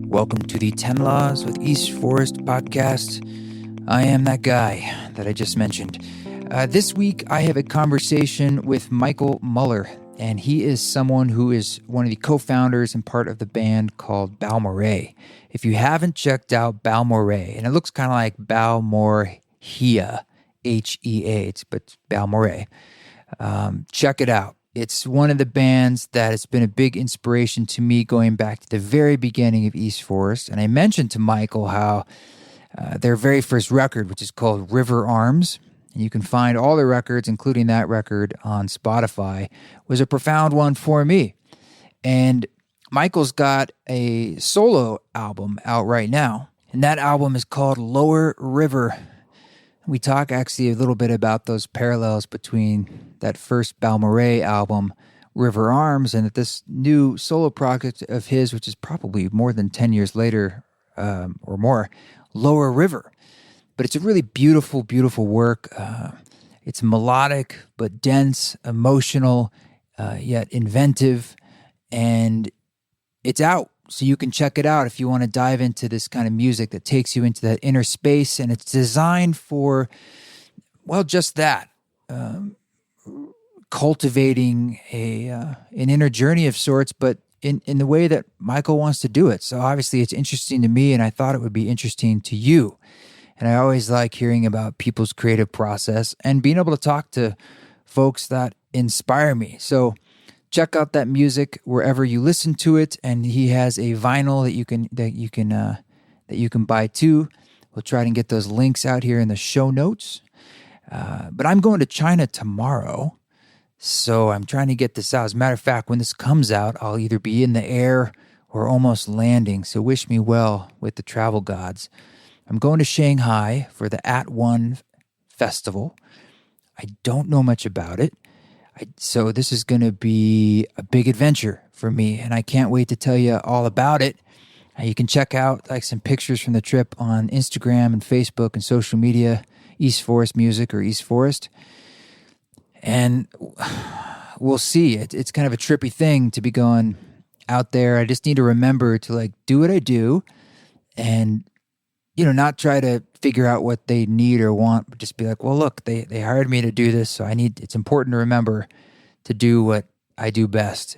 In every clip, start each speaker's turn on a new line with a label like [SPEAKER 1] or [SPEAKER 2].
[SPEAKER 1] Welcome to the 10 Laws with East Forest podcast. I am that guy that I just mentioned. This week, I have a conversation with Michael Muller, and he is someone who is one of the co-founders and part of the band called Balmorhea. If you haven't checked out Balmorhea, and it looks kind of like Balmorhea, H-E-A, but Balmorhea, check it out. It's one of the bands that has been a big inspiration to me going back to the very beginning of East Forest. And I mentioned to Michael how their very first record, which is called River Arms, and you can find all their records, including that record, on Spotify, was a profound one for me. And Michael's got a solo album out right now, and that album is called Lower River. We talk actually a little bit about those parallels between that first Balmorhea album, River Arms, and this new solo project of his, which is probably more than 10 years later or more, Lower River. But it's a really beautiful, beautiful work. It's melodic, but dense, emotional, yet inventive, and it's out. So you can check it out if you want to dive into this kind of music that takes you into that inner space. And it's designed for, well, just that, cultivating an inner journey of sorts, but in the way that Michael wants to do it. So obviously it's interesting to me, and I thought it would be interesting to you. And I always like hearing about people's creative process and being able to talk to folks that inspire me. So check out that music wherever you listen to it, and he has a vinyl that you can buy too. We'll try and get those links out here in the show notes. But I'm going to China tomorrow, so I'm trying to get this out. As a matter of fact, when this comes out, I'll either be in the air or almost landing. So wish me well with the travel gods. I'm going to Shanghai for the At One Festival. I don't know much about it. So this is going to be a big adventure for me, and I can't wait to tell you all about it. You can check out like some pictures from the trip on Instagram and Facebook and social media, East Forest Music or East Forest. And we'll see. It's kind of a trippy thing to be going out there. I just need to remember to like do what I do and, not try to figure out what they need or want, but just be like, well, look, they hired me to do this, so it's important to remember to do what I do best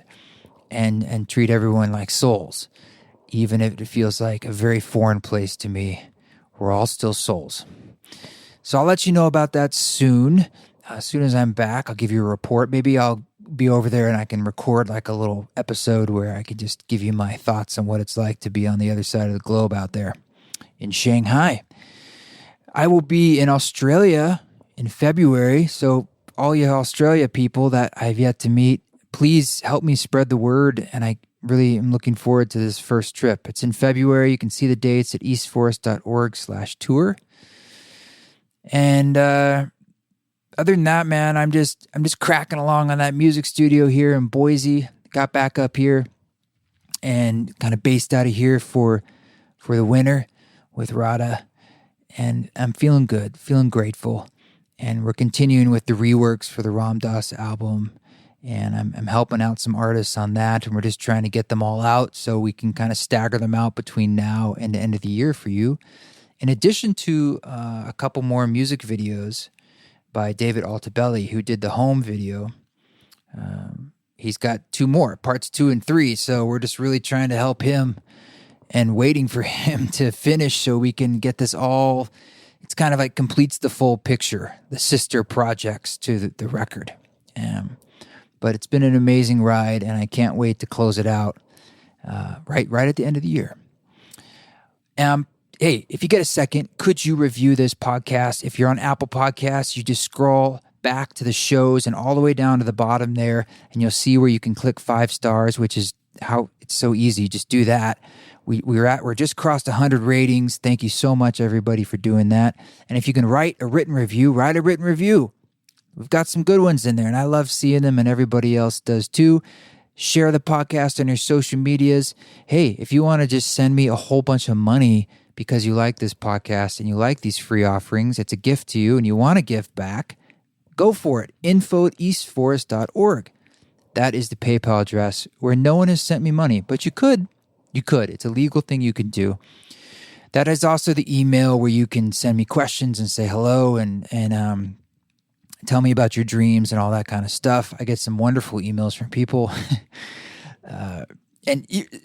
[SPEAKER 1] and treat everyone like souls, even if it feels like a very foreign place to me. We're all still souls. So I'll let you know about that soon. As soon as I'm back, I'll give you a report. Maybe I'll be over there and I can record like a little episode where I could just give you my thoughts on what it's like to be on the other side of the globe out there in Shanghai. I will be in Australia in February, so all you Australia people that I've yet to meet, please help me spread the word, and I really am looking forward to this first trip. It's in February. You can see the dates at eastforest.org/tour. And other than that, man, I'm just cracking along on that music studio here in Boise. Got back up here and kind of based out of here for the winter with Rada. And I'm feeling good, feeling grateful. And we're continuing with the reworks for the Ram Dass album. And I'm helping out some artists on that. And we're just trying to get them all out so we can kind of stagger them out between now and the end of the year for you. In addition to a couple more music videos by David Altabelli, who did the home video. He's got 2 more, parts 2 and 3. So we're just really trying to help him and waiting for him to finish so we can get this all. It's kind of like completes the full picture, the sister projects to the record. But it's been an amazing ride, and I can't wait to close it out right at the end of the year. Hey, if you get a second, could you review this podcast? If you're on Apple Podcasts, you just scroll back to the shows and all the way down to the bottom there, and you'll see where you can click 5 stars, which is how it's so easy. Just do that. We're just crossed 100 ratings. Thank you so much, everybody, for doing that. And if you can write a written review, write a written review. We've got some good ones in there, and I love seeing them, and everybody else does too. Share the podcast on your social medias. Hey, if you want to just send me a whole bunch of money because you like this podcast and you like these free offerings, it's a gift to you, and you want to give back, go for it. info@eastforest.org. That is the PayPal address where no one has sent me money, but you could. You could. It's a legal thing you can do. That is also the email where you can send me questions and say hello and tell me about your dreams and all that kind of stuff. I get some wonderful emails from people.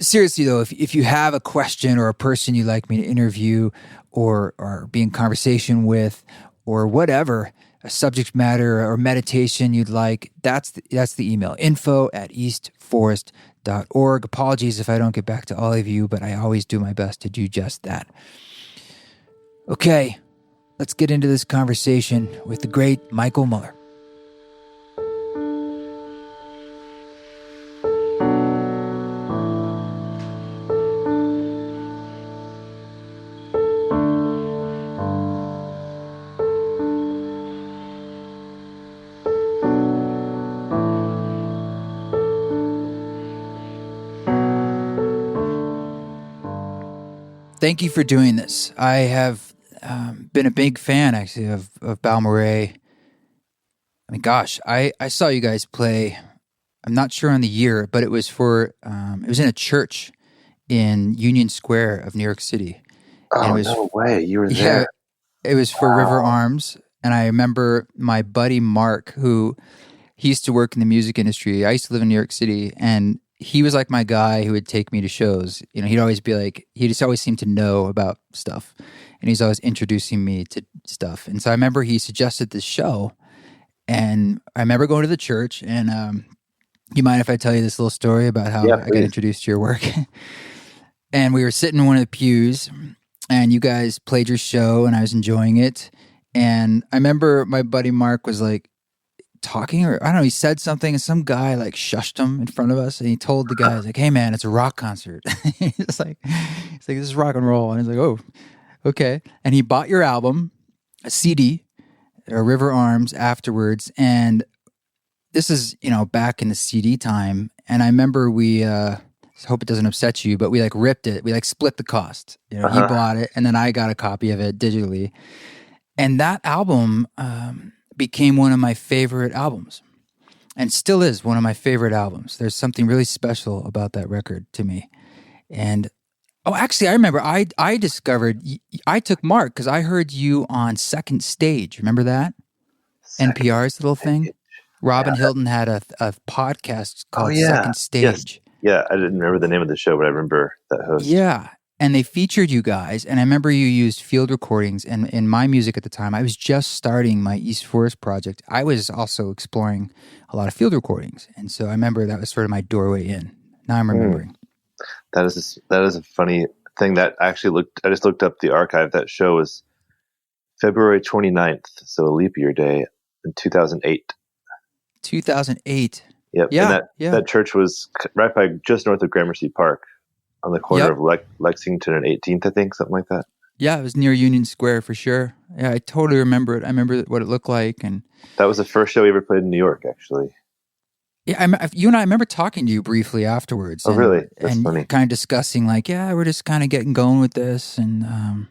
[SPEAKER 1] Seriously though, if you have a question or a person you'd like me to interview or be in conversation with or whatever, a subject matter or meditation you'd like, that's the email, info@eastforest.org. Apologies if I don't get back to all of you, but I always do my best to do just that. Okay, let's get into this conversation with the great Michael Muller. Thank you for doing this. I have been a big fan, actually, of Balmorhea. I mean, gosh, I saw you guys play. I'm not sure on the year, but it was it was in a church in Union Square of New York City.
[SPEAKER 2] Oh, no way. You were there.
[SPEAKER 1] Yeah, it was for River Arms. And I remember my buddy Mark, he used to work in the music industry. I used to live in New York City, and he was like my guy who would take me to shows. You know, he'd always be like, he just always seemed to know about stuff. And he's always introducing me to stuff. And so I remember he suggested this show. And I remember going to the church. And you mind if I tell you this little story about how I got introduced to your work? And we were sitting in one of the pews, and you guys played your show, and I was enjoying it. And I remember my buddy Mark was like, talking, or I don't know, he said something and some guy like shushed him in front of us, and he told the guy, like, hey man, it's a rock concert. He's like, this is rock and roll. And he's like, oh, okay. And he bought your album, a CD, or River Arms, afterwards. And this is, back in the CD time. And I remember we hope it doesn't upset you, but we like ripped it. We like split the cost. He bought it, and then I got a copy of it digitally. And that album became one of my favorite albums, and still is one of my favorite albums. There's something really special about that record to me. And actually, I remember I discovered, I took Mark because I heard you on Second Stage. Remember that? NPR's little thing. Robin Hilton had a podcast called Second Stage.
[SPEAKER 2] Yes. Yeah, I didn't remember the name of the show, but I remember that host.
[SPEAKER 1] Yeah. And they featured you guys, and I remember you used field recordings. And in my music at the time, I was just starting my East Forest project. I was also exploring a lot of field recordings, and so I remember that was sort of my doorway in. Now I'm remembering.
[SPEAKER 2] That is a funny thing. That actually I just looked up the archive. That show was February 29th, so a leap year day in 2008.
[SPEAKER 1] 2008.
[SPEAKER 2] Yep.
[SPEAKER 1] Yeah.
[SPEAKER 2] And that church was right by just north of Gramercy Park, on the corner of Lexington and 18th, I think, something like that.
[SPEAKER 1] Yeah, it was near Union Square for sure. Yeah, I totally remember it. I remember what it looked like, and
[SPEAKER 2] that was the first show we ever played in New York, actually.
[SPEAKER 1] Yeah, you and I remember talking to you briefly afterwards.
[SPEAKER 2] Oh, really? That's funny.
[SPEAKER 1] Kind of discussing, like, we're just kind of getting going with this, and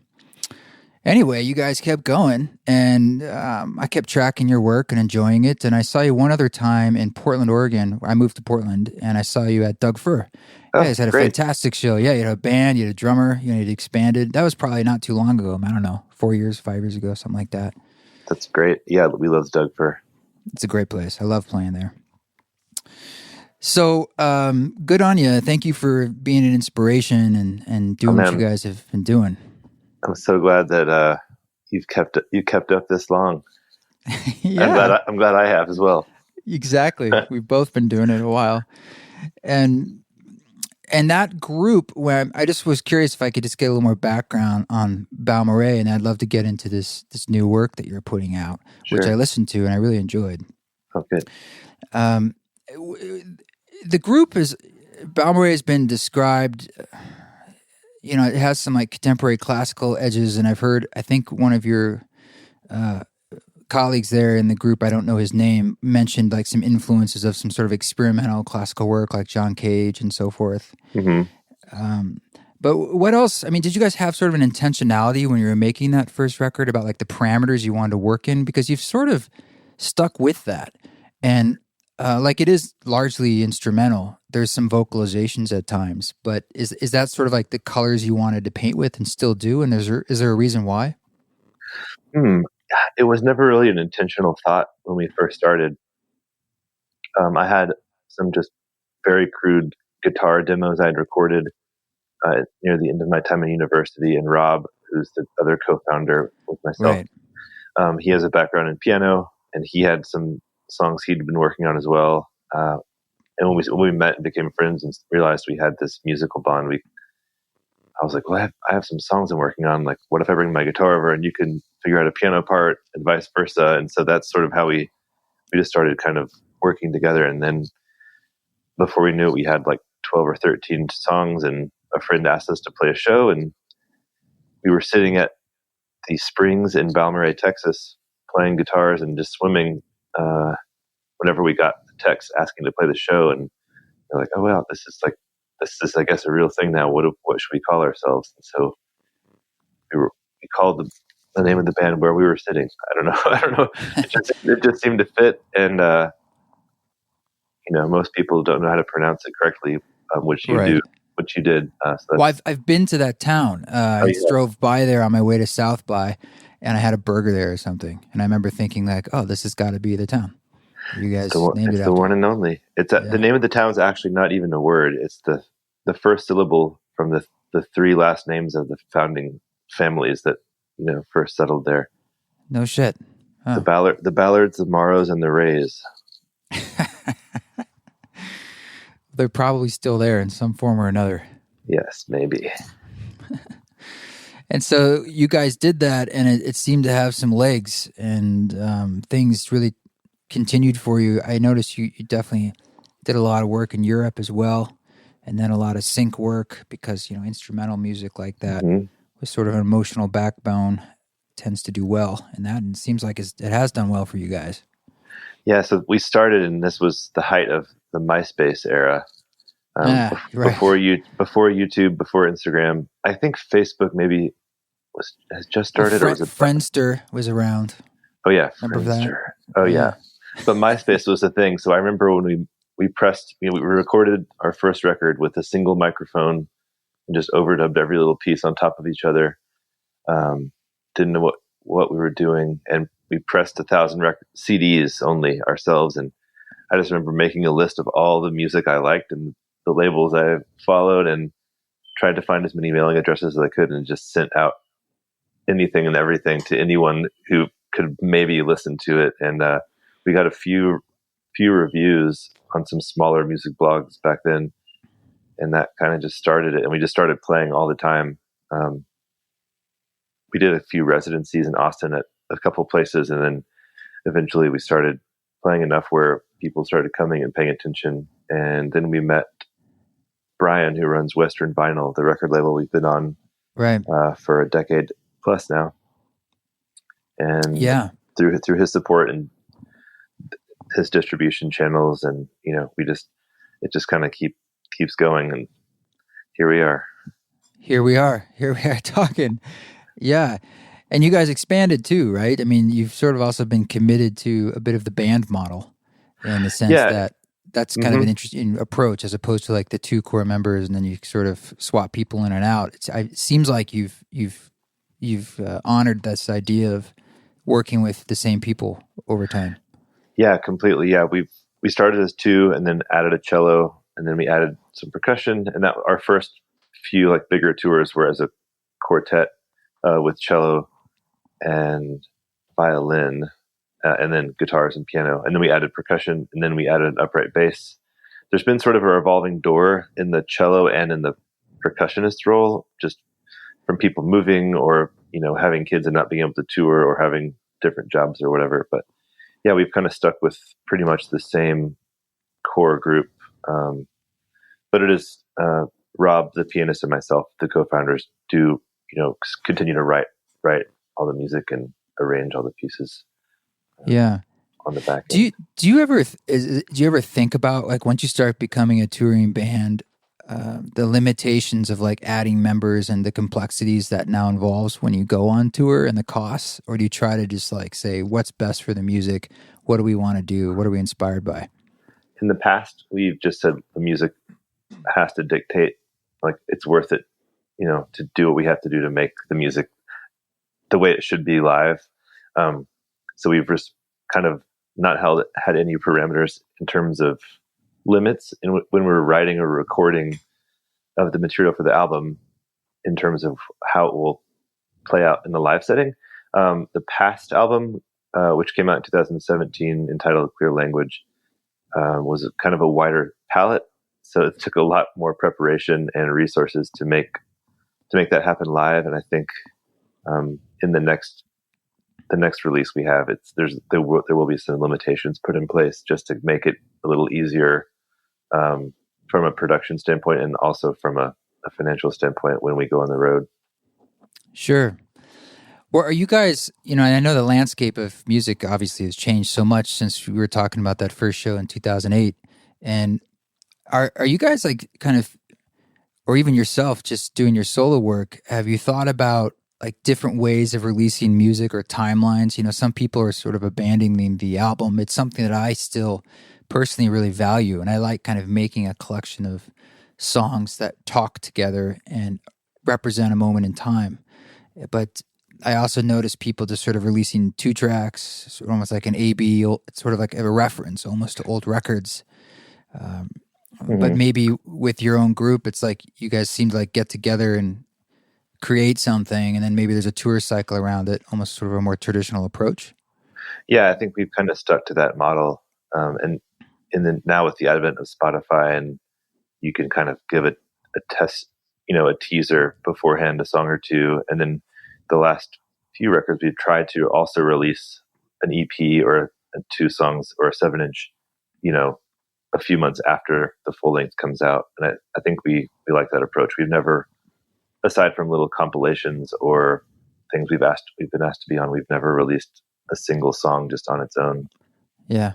[SPEAKER 1] anyway, you guys kept going, and I kept tracking your work and enjoying it. And I saw you one other time in Portland, Oregon. I moved to Portland, and I saw you at Doug Fir. You guys had a fantastic show. Yeah, you had a band, you had a drummer, you had expanded. That was probably not too long ago. I don't know, 4 years, 5 years ago, something like that.
[SPEAKER 2] That's great. Yeah, we love Doug Fir.
[SPEAKER 1] It's a great place. I love playing there. So good on you. Thank you for being an inspiration and doing what you guys have been doing.
[SPEAKER 2] I'm so glad that you kept up this long.
[SPEAKER 1] Yeah.
[SPEAKER 2] I'm glad I have as well.
[SPEAKER 1] Exactly. We've both been doing it a while. And that group, where I just was curious if I could just get a little more background on Balmorhea, and I'd love to get into this new work that you're putting out, which I listened to and I really enjoyed.
[SPEAKER 2] Oh, good.
[SPEAKER 1] The group Balmorhea has been described, it has some like contemporary classical edges, and I think one of your colleagues there in the group, I don't know his name, mentioned like some influences of some sort of experimental classical work like John Cage and so forth.
[SPEAKER 2] Mm-hmm.
[SPEAKER 1] But what else? I mean, did you guys have sort of an intentionality when you were making that first record about like the parameters you wanted to work in? Because you've sort of stuck with that. And like it is largely instrumental, there's some vocalizations at times, but is that sort of like the colors you wanted to paint with and still do? And is there a reason why?
[SPEAKER 2] Hmm. It was never really an intentional thought when we first started. I had some just very crude guitar demos I'd recorded near the end of my time in university, and Rob, who's the other co-founder with myself,
[SPEAKER 1] Right.
[SPEAKER 2] he has a background in piano, and he had some songs he'd been working on as well. And when we met and became friends and realized we had this musical bond, I was like, well, I have some songs I'm working on. Like, what if I bring my guitar over and you can figure out a piano part and vice versa? And so that's sort of how we just started kind of working together. And then before we knew it, we had like 12 or 13 songs, and a friend asked us to play a show, and we were sitting at the springs in Balmorhea, Texas, playing guitars and just swimming whenever we got the text asking to play the show. And we're like, oh, wow, this is, I guess, a real thing now. What should we call ourselves? And so we called the name of the band Where We Were Sitting. I don't know. I don't know. It just seemed to fit. And, most people don't know how to pronounce it correctly, which you
[SPEAKER 1] Right.
[SPEAKER 2] do, which you did.
[SPEAKER 1] Well, I've been to that town. I
[SPEAKER 2] yeah.
[SPEAKER 1] drove by there on my way to South by, and I had a burger there or something. And I remember thinking like, oh, this has got to be the town. You guys named it
[SPEAKER 2] It's
[SPEAKER 1] after.
[SPEAKER 2] the one and only. The name of the town is actually not even a word. It's the first syllable from the three last names of the founding families that first settled there.
[SPEAKER 1] No shit. Huh.
[SPEAKER 2] The Ballards, the Morrows, and the Rays.
[SPEAKER 1] They're probably still there in some form or another.
[SPEAKER 2] Yes, maybe.
[SPEAKER 1] And so you guys did that, and it seemed to have some legs, and things really continued for you. I noticed you definitely did a lot of work in Europe as well, and then a lot of sync work because instrumental music like that with sort of an emotional backbone tends to do well, and it seems like it has done well for you guys.
[SPEAKER 2] Yeah, so we started, and this was the height of the MySpace era.
[SPEAKER 1] Right.
[SPEAKER 2] Before YouTube, before Instagram. I think Facebook maybe has just started.
[SPEAKER 1] Well, Friendster was around.
[SPEAKER 2] Oh yeah,
[SPEAKER 1] remember
[SPEAKER 2] Friendster.
[SPEAKER 1] that?
[SPEAKER 2] Oh yeah, but MySpace was the thing. So I remember when we pressed, we recorded our first record with a single microphone and just overdubbed every little piece on top of each other. Didn't know what we were doing, and we pressed 1,000 CDs only ourselves. And I just remember making a list of all the music I liked and the labels I followed, and tried to find as many mailing addresses as I could, and just sent out anything and everything to anyone who could maybe listen to it. And we got a few reviews on some smaller music blogs back then, and that kind of just started it. And we just started playing all the time. We did a few residencies in Austin at a couple places, and then eventually we started playing enough where people started coming and paying attention. And then we met Brian, who runs Western Vinyl, the record label we've been on for a decade plus now. And through his support and his distribution channels, and it just kind of keeps going, and here we are
[SPEAKER 1] talking. Yeah. And you guys expanded too, right? I mean, you've sort of also been committed to a bit of the band model in the sense that that's kind of an interesting approach, as opposed to like the two core members and then you sort of swap people in and out. It seems like you've honored this idea of working with the same people over time.
[SPEAKER 2] Yeah, completely. Yeah, we started as two, and then added a cello, and then we added some percussion, and that our first few like bigger tours were as a quartet with cello and violin, and then guitars and piano, and then we added percussion, and then we added an upright bass. There's been sort of a revolving door in the cello and in the percussionist role, just from people moving or having kids and not being able to tour or having different jobs or whatever. But yeah, we've kind of stuck with pretty much the same core group. But it is Rob, the pianist, and myself, the co-founders, do continue to write all the music and arrange all the pieces. On the back end.
[SPEAKER 1] Do you ever think about, like, once you start becoming a touring band, the limitations of like adding members and the complexities that now involves when you go on tour and the costs? Or do you try to just like say, what's best for the music? What do we want to do? What are we inspired by?
[SPEAKER 2] In the past, we've just said the music has to dictate, like, it's worth it, to do what we have to do to make the music the way it should be live. So we've just kind of not had any parameters in terms of limits when we're writing or recording of the material for the album, in terms of how it will play out in the live setting. The past album, which came out in 2017, entitled Clear Language, was kind of a wider palette. So it took a lot more preparation and resources to make that happen live. And I think in the next release we have, there will be some limitations put in place just to make it a little easier from a production standpoint, and also from a financial standpoint when we go on the road.
[SPEAKER 1] Sure. Well, are you guys, I know the landscape of music obviously has changed so much since we were talking about that first show in 2008. And are you guys like kind of, or even yourself just doing your solo work, have you thought about like different ways of releasing music or timelines? Some people are sort of abandoning the album. It's something that I still personally really value. And I like kind of making a collection of songs that talk together and represent a moment in time. But I also notice people just sort of releasing 2 tracks, sort of almost like an A-B, it's sort of like a reference almost to old records. But maybe with your own group, it's like you guys seem to like get together and create something, and then maybe there's a tour cycle around it, almost sort of a more traditional approach.
[SPEAKER 2] Yeah, I think we've kind of stuck to that model. And then now with the advent of Spotify, and you can kind of give it a test, a teaser beforehand, a song or two. And then the last few records, we've tried to also release an EP or 2 songs or a 7-inch, a few months after the full length comes out. And I think we like that approach. We've never, aside from little compilations or things we've been asked to be on, we've never released a single song just on its own.
[SPEAKER 1] Yeah.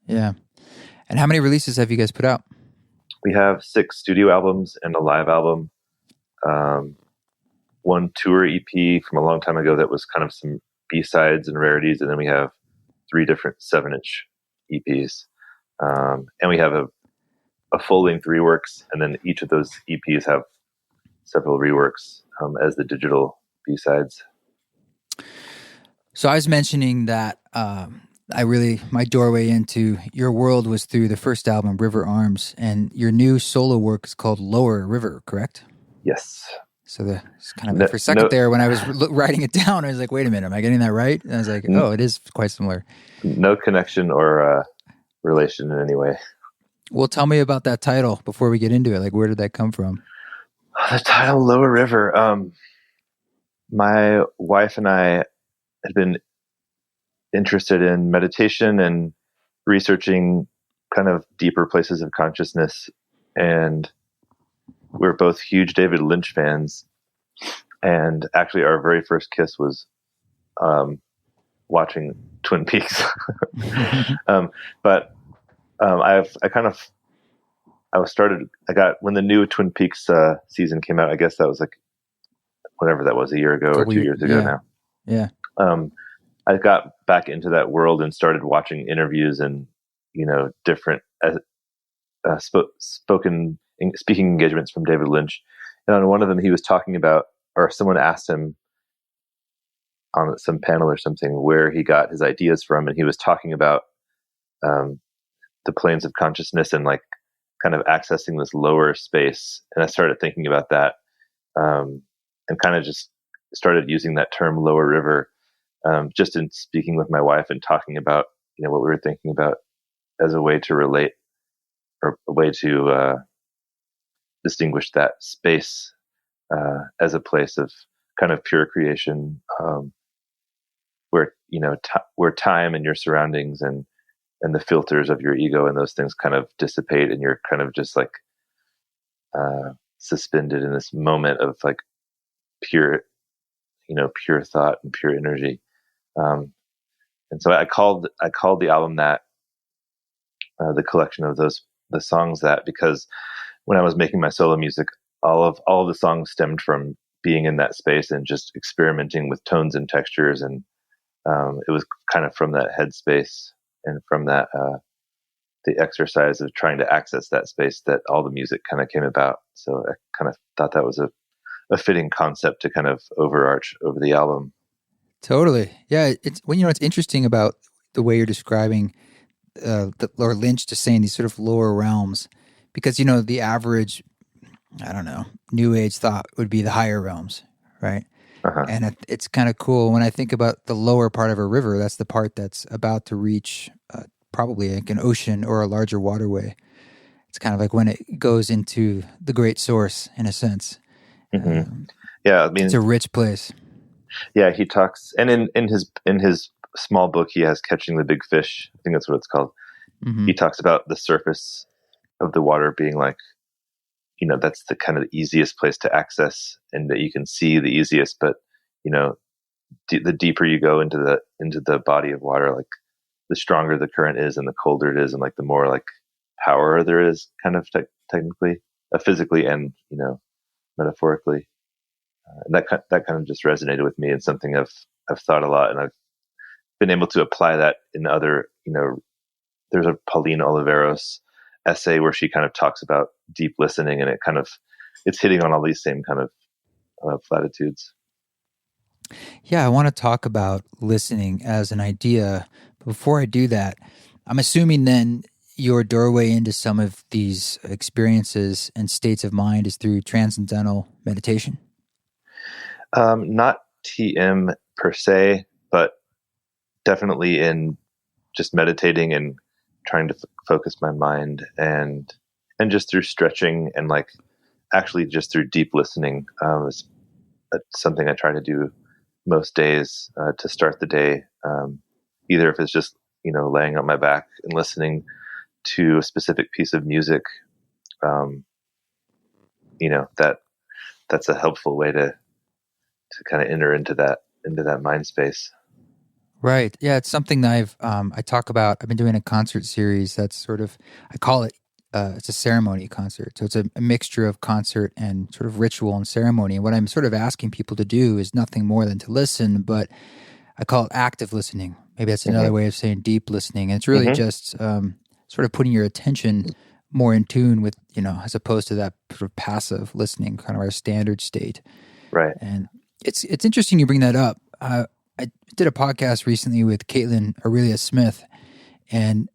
[SPEAKER 1] Yeah. And how many releases have you guys put out?
[SPEAKER 2] We have 6 studio albums and a live album. 1 tour EP from a long time ago that was kind of some B-sides and rarities. And then we have 3 different 7-inch EPs. And we have a full-length reworks, and then each of those EPs have several reworks as the digital B-sides.
[SPEAKER 1] So I was mentioning that my doorway into your world was through the first album, River Arms, and your new solo work is called Lower River, correct?
[SPEAKER 2] Yes.
[SPEAKER 1] So it's kind of for a second there when I was writing it down, I was like, wait a minute, am I getting that right? And I was like, oh, it is quite similar.
[SPEAKER 2] No connection or relation in any way.
[SPEAKER 1] Well, tell me about that title before we get into it. Like, where did that come from?
[SPEAKER 2] The title Lower River. My wife and I had been interested in meditation and researching kind of deeper places of consciousness. And we're both huge David Lynch fans. And actually our very first kiss was watching Twin Peaks. When the new Twin Peaks season came out, I guess that was like, whatever that was, a year ago or 2 years ago now.
[SPEAKER 1] Yeah.
[SPEAKER 2] I got back into that world and started watching interviews and, different speaking engagements from David Lynch. And on one of them, he was talking about, or someone asked him on some panel or something, where he got his ideas from. And he was talking about the planes of consciousness and like kind of accessing this lower space. And I started thinking about that and kind of just started using that term Lower River just in speaking with my wife and talking about, what we were thinking about as a way to relate, or a way to distinguish that space as a place of kind of pure creation, where where time and your surroundings and the filters of your ego and those things kind of dissipate, and you're kind of just like suspended in this moment of like pure thought and pure energy. And so I called the album that, the collection of the songs that, because when I was making my solo music, all of the songs stemmed from being in that space and just experimenting with tones and textures. And it was kind of from that headspace and from that the exercise of trying to access that space that all the music kind of came about. So I kind of thought that was a fitting concept to kind of overarch over the album.
[SPEAKER 1] Totally. Yeah. It's when, it's interesting about the way you're describing or Lynch just saying these sort of lower realms, because, the average, I don't know, New Age thought would be the higher realms, right?
[SPEAKER 2] Uh-huh.
[SPEAKER 1] And it's kind of cool when I think about the lower part of a river. That's the part that's about to reach probably like an ocean or a larger waterway. It's kind of like when it goes into the great source, in a sense.
[SPEAKER 2] Mm-hmm. Yeah, I mean,
[SPEAKER 1] it's a rich place.
[SPEAKER 2] Yeah, he talks, and in his small book, he has Catching the Big Fish. I think that's what it's called.
[SPEAKER 1] Mm-hmm.
[SPEAKER 2] He talks about the surface of the water being like, that's the kind of the easiest place to access, and that you can see the easiest. But the deeper you go into the body of water, like the stronger the current is, and the colder it is, and like the more like power there is, kind of technically, physically, and metaphorically. And that kind of just resonated with me, and something I've thought a lot, and I've been able to apply that in other. There's a Pauline Oliveros essay where she kind of talks about deep listening, and it's hitting on all these same kind of platitudes.
[SPEAKER 1] Yeah, I want to talk about listening as an idea. Before I do that, I'm assuming then your doorway into some of these experiences and states of mind is through transcendental meditation.
[SPEAKER 2] Not TM per se, but definitely in just meditating and trying to focus my mind, and just through stretching, and like actually just through deep listening. Is something I try to do most days to start the day. Either if it's just laying on my back and listening to a specific piece of music, that's a helpful way to kind of enter into that mind space.
[SPEAKER 1] Right. Yeah, it's something that I talk about. I've been doing a concert series that's sort of, I call it, it's a ceremony concert. So it's a mixture of concert and sort of ritual and ceremony. And what I'm sort of asking people to do is nothing more than to listen, but I call it active listening. Maybe that's another way of saying deep listening. And it's really just sort of putting your attention more in tune with, as opposed to that sort of passive listening, kind of our standard state.
[SPEAKER 2] Right.
[SPEAKER 1] And it's interesting you bring that up. I did a podcast recently with Caitlin Aurelia Smith, and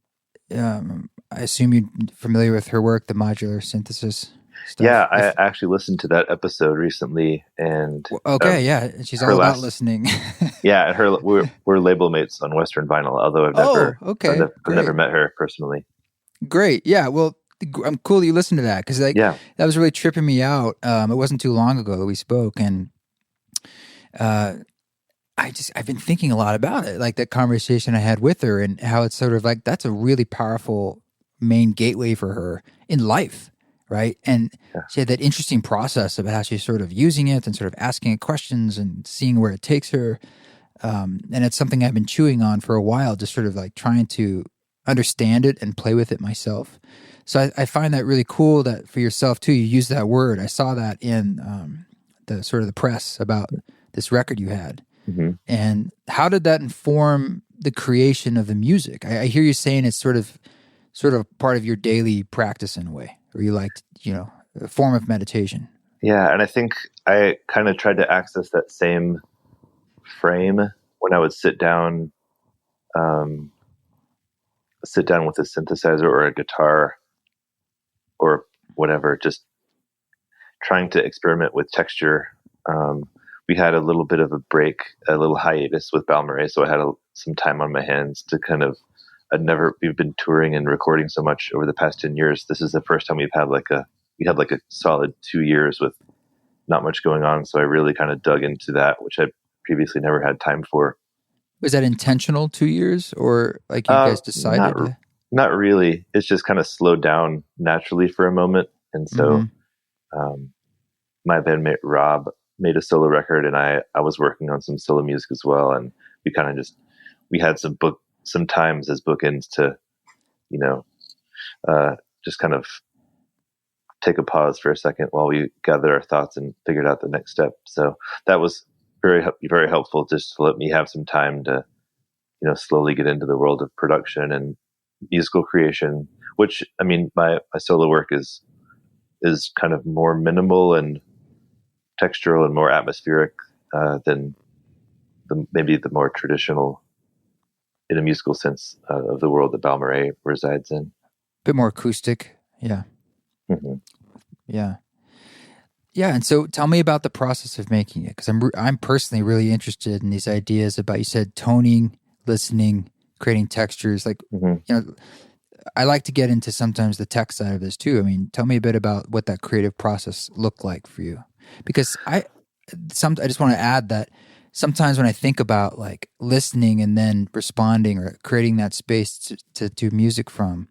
[SPEAKER 1] I assume you're familiar with her work, the modular synthesis stuff.
[SPEAKER 2] Yeah, I actually listened to that episode recently, and
[SPEAKER 1] yeah, she's all about listening.
[SPEAKER 2] Yeah, we're label mates on Western Vinyl, although I've never met her personally.
[SPEAKER 1] Great, yeah. Well, I'm cool that you listened to that, because that was really tripping me out. It wasn't too long ago that we spoke, and I've been thinking a lot about it, like that conversation I had with her, and how it's sort of like that's a really powerful main gateway for her in life, right? And she had that interesting process about how she's sort of using it and sort of asking it questions and seeing where it takes her. And it's something I've been chewing on for a while, just sort of like trying to understand it and play with it myself. So I find that really cool that for yourself too, you use that word. I saw that in the sort of the press about this record you had. Mm-hmm. And how did that inform the creation of the music? I hear you saying it's sort of part of your daily practice in a way, or you like, a form of meditation.
[SPEAKER 2] Yeah, and I think I kind of tried to access that same frame when I would sit down with a synthesizer or a guitar or whatever, just trying to experiment with texture. We had a little bit of a break, a little hiatus with Balmorhea, so I had some time on my hands to kind of. We've been touring and recording so much over the past 10 years. This is the first time we had like a solid 2 years with not much going on. So I really kind of dug into that, which I previously never had time for.
[SPEAKER 1] Was that intentional 2 years, or like you guys decided?
[SPEAKER 2] Not really. It's just kind of slowed down naturally for a moment. And so my bandmate Rob made a solo record, and I was working on some solo music as well. And we kind of we had some times as bookends to, just kind of take a pause for a second while we gathered our thoughts and figured out the next step. So that was very, very helpful, just to let me have some time to, slowly get into the world of production and musical creation, which, I mean, my solo work is kind of more minimal and textural and more atmospheric than maybe the more traditional, in a musical sense, of the world that Balmorhea resides in.
[SPEAKER 1] Bit more acoustic. Yeah.
[SPEAKER 2] Mm-hmm.
[SPEAKER 1] Yeah. Yeah. And so tell me about the process of making it. Cause I'm personally really interested in these ideas about, you said toning, listening, creating textures. Like,
[SPEAKER 2] Mm-hmm.
[SPEAKER 1] you know, I like to get into sometimes the tech side of this too. I mean, tell me a bit about what that creative process looked like for you, because I just want to add that sometimes when I think about like listening and then responding or creating that space to do music from,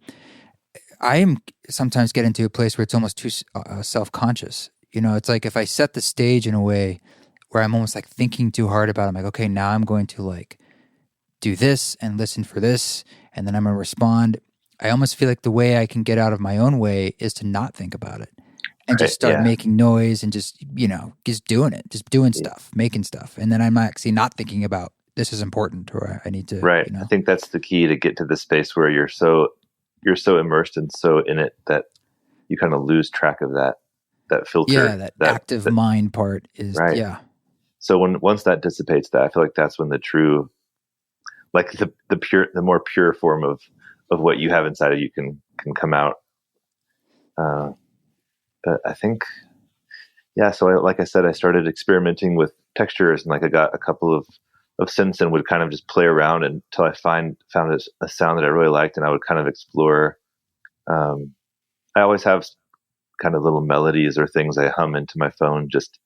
[SPEAKER 1] I am sometimes get into a place where it's almost too self-conscious. You know, it's like if I set the stage in a way where I'm almost like thinking too hard about it, I'm like, okay, now I'm going to like do this and listen for this, and then I'm going to respond. I almost feel like the way I can get out of my own way is to not think about it and
[SPEAKER 2] Right.
[SPEAKER 1] just start
[SPEAKER 2] Yeah.
[SPEAKER 1] making noise and just, just doing it, just doing stuff, making stuff. And then I'm actually not thinking about this is important or I need to,
[SPEAKER 2] Right. I think that's the key to get to the space where you're so immersed and so in it that you kind of lose track of that filter.
[SPEAKER 1] Yeah, that active mind part is,
[SPEAKER 2] right.
[SPEAKER 1] Yeah.
[SPEAKER 2] So once that dissipates, that I feel like that's when the true, like the more pure form of what you have inside of you can come out. But I think, yeah. So like I said, I started experimenting with textures, and like I got a couple of synths and would kind of just play around until I found a sound that I really liked, and I would kind of explore. I always have kind of little melodies or things I hum into my phone just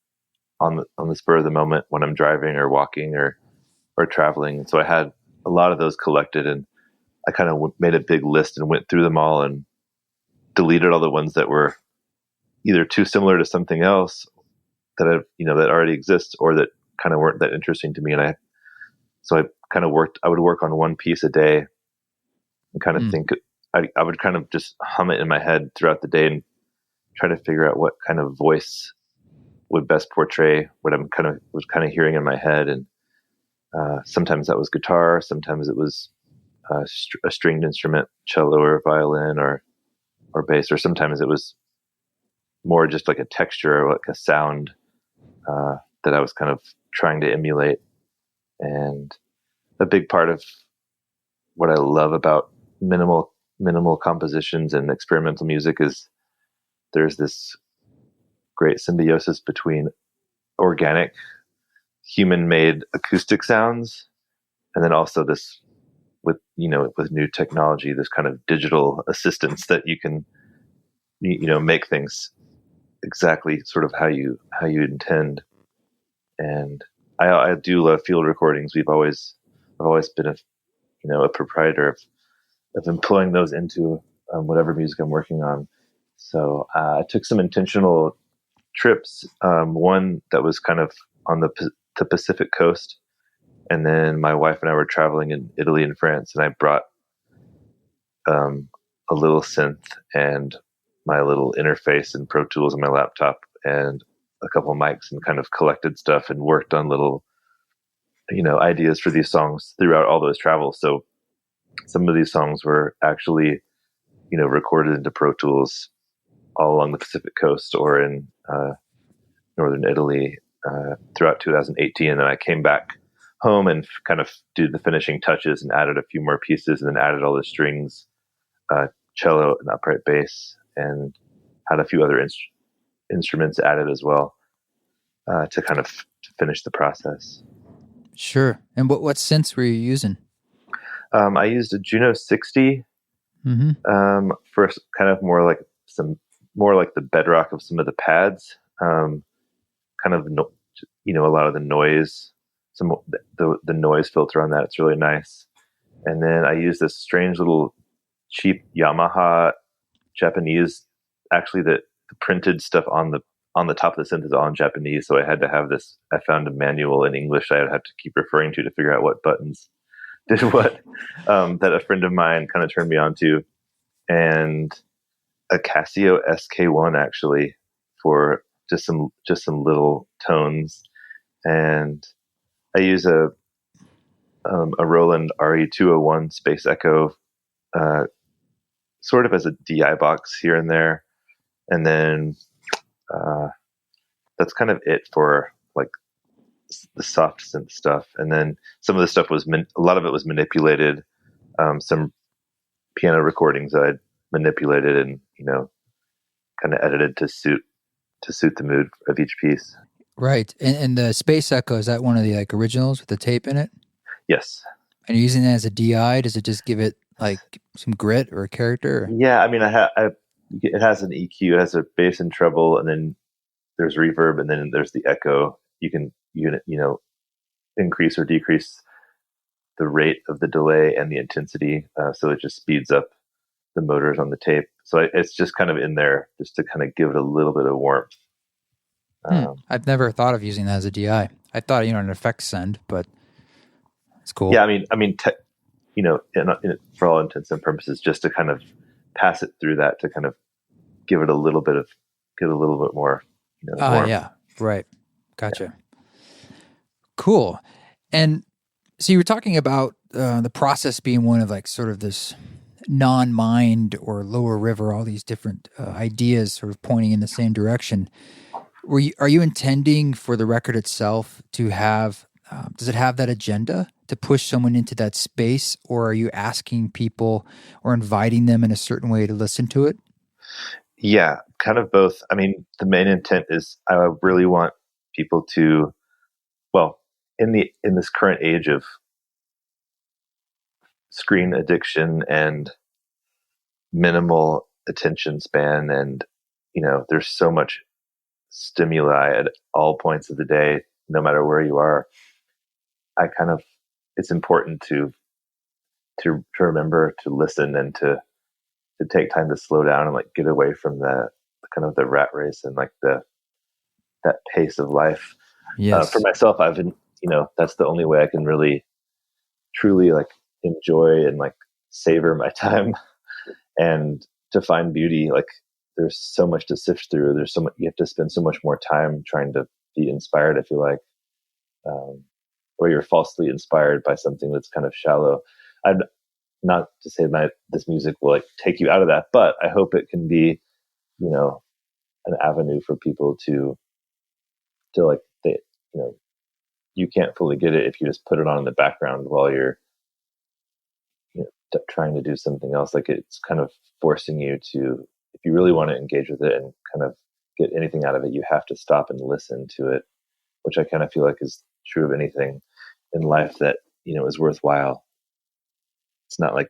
[SPEAKER 2] on the spur of the moment when I'm driving or walking or traveling. And so I had a lot of those collected, and I kind of made a big list and went through them all and deleted all the ones that were either too similar to something else that that already exists, or that kind of weren't that interesting to me. And I would work on one piece a day and kind of think, I would kind of just hum it in my head throughout the day and try to figure out what kind of voice would best portray what was kind of hearing in my head. And sometimes that was guitar, sometimes it was a stringed instrument, cello or violin or bass, or sometimes it was more just like a texture or like a sound that I was kind of trying to emulate. And a big part of what I love about minimal compositions and experimental music is there's this great symbiosis between organic human-made acoustic sounds and then also this with new technology, this kind of digital assistance that you can make things exactly sort of how you intend. And I do love field recordings. I've always been a proprietor of employing those into whatever music I'm working on. So I took some intentional trips. One that was kind of on the Pacific coast, and then my wife and I were traveling in Italy and France, and I brought a little synth and my little interface and Pro Tools on my laptop and a couple of mics, and kind of collected stuff and worked on little ideas for these songs throughout all those travels. So some of these songs were actually recorded into Pro Tools all along the Pacific coast or in northern Italy throughout 2018. And then I came back home and kind of did the finishing touches and added a few more pieces, and then added all the strings, cello and upright bass, and had a few other instruments added as well to kind of finish the process.
[SPEAKER 1] Sure. And what synths were you using?
[SPEAKER 2] I used a Juno 60 for kind of more like the bedrock of some of the pads, kind of a lot of the noise, the noise filter on that. It's really nice. And then I used this strange little cheap Yamaha Japanese. Actually, the printed stuff on the top of the synth is all in Japanese, so I had to have this. I found a manual in English I would have to keep referring to figure out what buttons did what. That a friend of mine kind of turned me on to, and a Casio SK1 actually for just some little tones. And I use a Roland RE201 Space Echo uh, sort of as a DI box here and there, and then uh, that's kind of it for like the soft synth stuff. And then some of the stuff was a lot of it was manipulated. Some piano recordings that I'd manipulated and kind of edited to suit the mood of each piece.
[SPEAKER 1] Right. And the Space Echo, is that one of the like originals with the tape in it?
[SPEAKER 2] Yes.
[SPEAKER 1] And you're using that as a DI? Does it just give it like some grit or a character? Or?
[SPEAKER 2] Yeah, I mean, it has an EQ, it has a bass and treble, and then there's reverb, and then there's the echo. You can increase or decrease the rate of the delay and the intensity, so it just speeds up the motors on the tape. So it's just kind of in there just to kind of give it a little bit of warmth.
[SPEAKER 1] I've never thought of using that as a DI. I thought, an effects send, but it's cool.
[SPEAKER 2] Yeah, for all intents and purposes, just to kind of pass it through that to kind of give it a little bit more.
[SPEAKER 1] Yeah, right. Gotcha. Yeah. Cool. And so you were talking about the process being one of like sort of this non-mind or lower river, all these different ideas sort of pointing in the same direction. Are you intending for the record itself to have, does it have that agenda to push someone into that space, or are you asking people or inviting them in a certain way to listen to it?
[SPEAKER 2] Yeah, kind of both. I mean, the main intent is I really want people to, well, in this current age of screen addiction and minimal attention span, and there's so much stimuli at all points of the day, no matter where you are. It's important to remember to listen and to take time to slow down and like get away from the kind of the rat race and like that pace of life.
[SPEAKER 1] Yes.
[SPEAKER 2] For myself, I've been, that's the only way I can really truly like enjoy and like savor my time and to find beauty. Like there's so much to sift through. There's so much, you have to spend so much more time trying to be inspired. I feel like, or you're falsely inspired by something that's kind of shallow. I'm not to say this music will like take you out of that, but I hope it can be, an avenue for people to like, you can't fully get it if you just put it on in the background while you're, trying to do something else. Like it's kind of forcing you to, if you really want to engage with it and kind of get anything out of it, you have to stop and listen to it, which I kind of feel like is true of anything in life that, is worthwhile. It's not like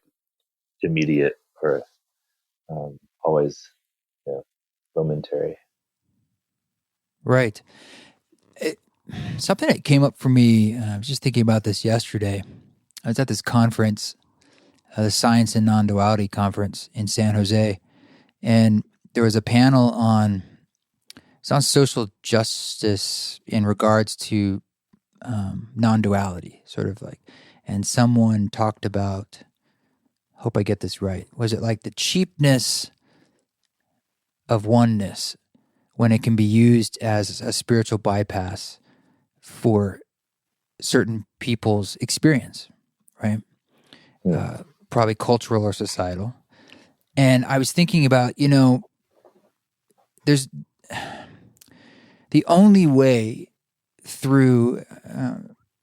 [SPEAKER 2] immediate or always, momentary.
[SPEAKER 1] Right. Something that came up for me, I was just thinking about this yesterday. I was at this conference, the Science and Non-Duality Conference in San Jose, and there was a panel on social justice in regards to non-duality, sort of like, and someone talked about, hope I get this right, was it like the cheapness of oneness when it can be used as a spiritual bypass for certain people's experience, right?
[SPEAKER 2] Yeah.
[SPEAKER 1] Probably cultural or societal. And I was thinking about, there's the only way through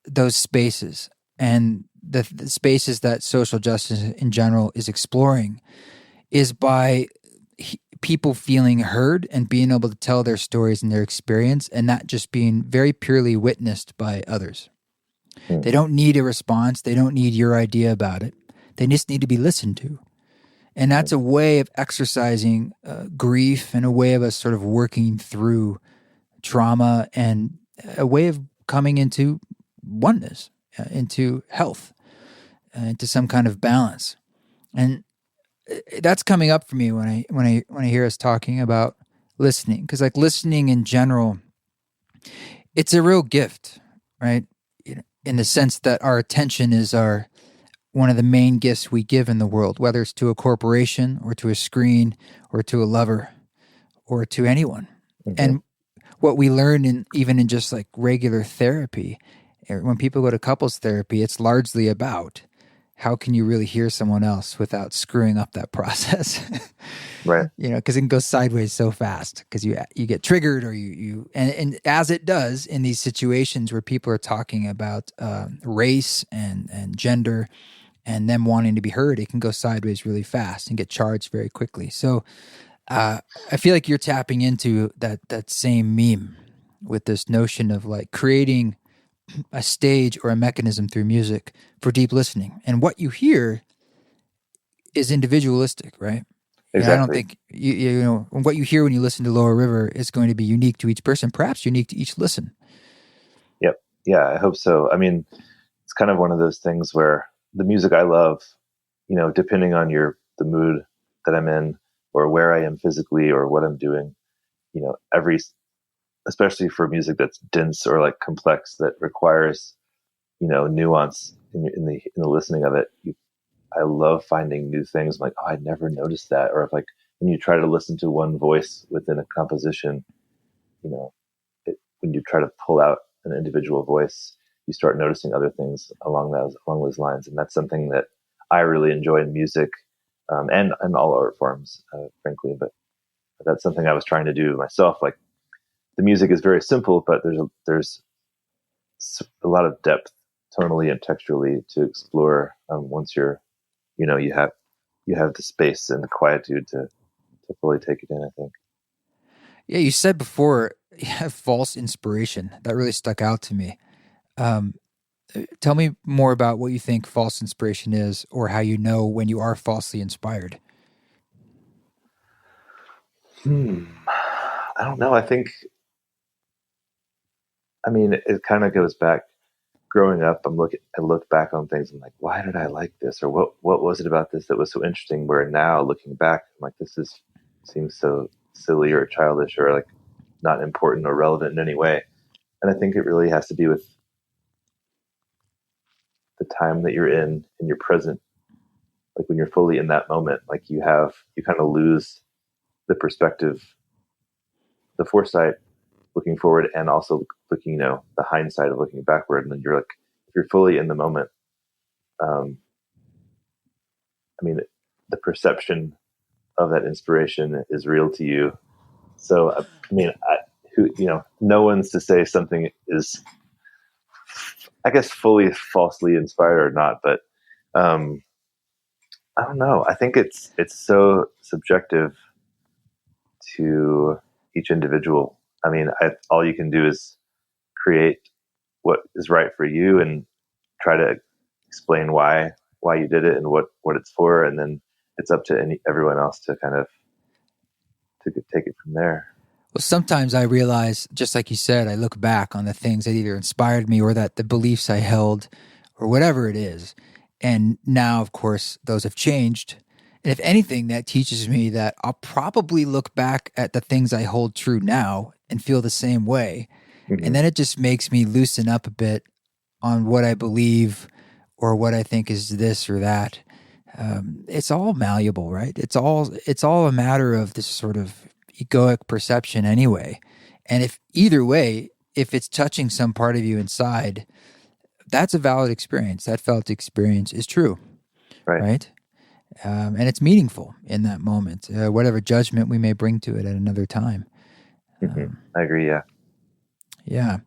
[SPEAKER 1] those spaces and the spaces that social justice in general is exploring is by people feeling heard and being able to tell their stories and their experience, and not just being very purely witnessed by others. They don't need a response. They don't need your idea about it. They just need to be listened to. And that's a way of exercising grief and a way of us sort of working through trauma and a way of coming into oneness, into health, into some kind of balance. And that's coming up for me when I hear us talking about listening, because like listening in general, it's a real gift, right? In the sense that our attention is one of the main gifts we give in the world, whether it's to a corporation or to a screen or to a lover or to anyone. Mm-hmm. And what we learn even in just like regular therapy, when people go to couples therapy, it's largely about how can you really hear someone else without screwing up that process?
[SPEAKER 2] Right.
[SPEAKER 1] Because it can go sideways so fast because you get triggered or and as it does in these situations where people are talking about race and gender and them wanting to be heard, it can go sideways really fast and get charged very quickly. So I feel like you're tapping into that same meme with this notion of like creating a stage or a mechanism through music for deep listening. And what you hear is individualistic, right? I don't
[SPEAKER 2] Exactly.
[SPEAKER 1] think you know what you hear when you listen to Lower River is going to be unique to each person, perhaps unique to each listen.
[SPEAKER 2] Yep. Yeah, I hope so. I mean, it's kind of one of those things where the music I love, depending on the mood that I'm in or where I am physically or what I'm doing, every especially for music that's dense or like complex that requires, nuance in the listening of it. I love finding new things. I'm like, oh, I never noticed that. Or if like when you try to listen to one voice within a composition, you know, when you try to pull out an individual voice, you start noticing other things along those lines, and that's something that I really enjoy in music, and all art forms, frankly. But that's something I was trying to do myself. Like the music is very simple, but there's a lot of depth tonally and texturally to explore once you have the space and the quietude to fully take it in, I think.
[SPEAKER 1] Yeah, you said before you have false inspiration. That really stuck out to me. Um, Tell me more about what you think false inspiration is, or how you know when you are falsely inspired.
[SPEAKER 2] I don't know. I mean, it kind of goes back. Growing up, I look back on things. I'm like, why did I like this, or what was it about this that was so interesting? Where now, looking back, I'm like, seems so silly or childish or like not important or relevant in any way. And I think it really has to do with the time that you're in your present. Like when you're fully in that moment, like you kind of lose the perspective, the foresight looking forward, and also looking, the hindsight of looking backward. And then you're like, if you're fully in the moment, um, I mean, the perception of that inspiration is real to you. So, I mean, no one's to say something is, I guess, fully falsely inspired or not, but um, I don't know. I think it's so subjective to each individual. I mean, all you can do is create what is right for you and try to explain why you did it and what it's for, and then it's up to everyone else to kind of to take it from there.
[SPEAKER 1] Well, sometimes I realize, just like you said, I look back on the things that either inspired me or that the beliefs I held or whatever it is. And now, of course, those have changed. And if anything, that teaches me that I'll probably look back at the things I hold true now and feel the same way. And
[SPEAKER 2] Mm-hmm.
[SPEAKER 1] then it just makes me loosen up a bit on what I believe or what I think is this or that. It's all malleable, right? It's all a matter of this sort of egoic perception anyway. And if either way, if it's touching some part of you inside, that's a valid experience. That felt experience is true,
[SPEAKER 2] Right.
[SPEAKER 1] right? And it's meaningful in that moment, whatever judgment we may bring to it at another time.
[SPEAKER 2] Mm-hmm. I agree. Yeah.
[SPEAKER 1] Yeah.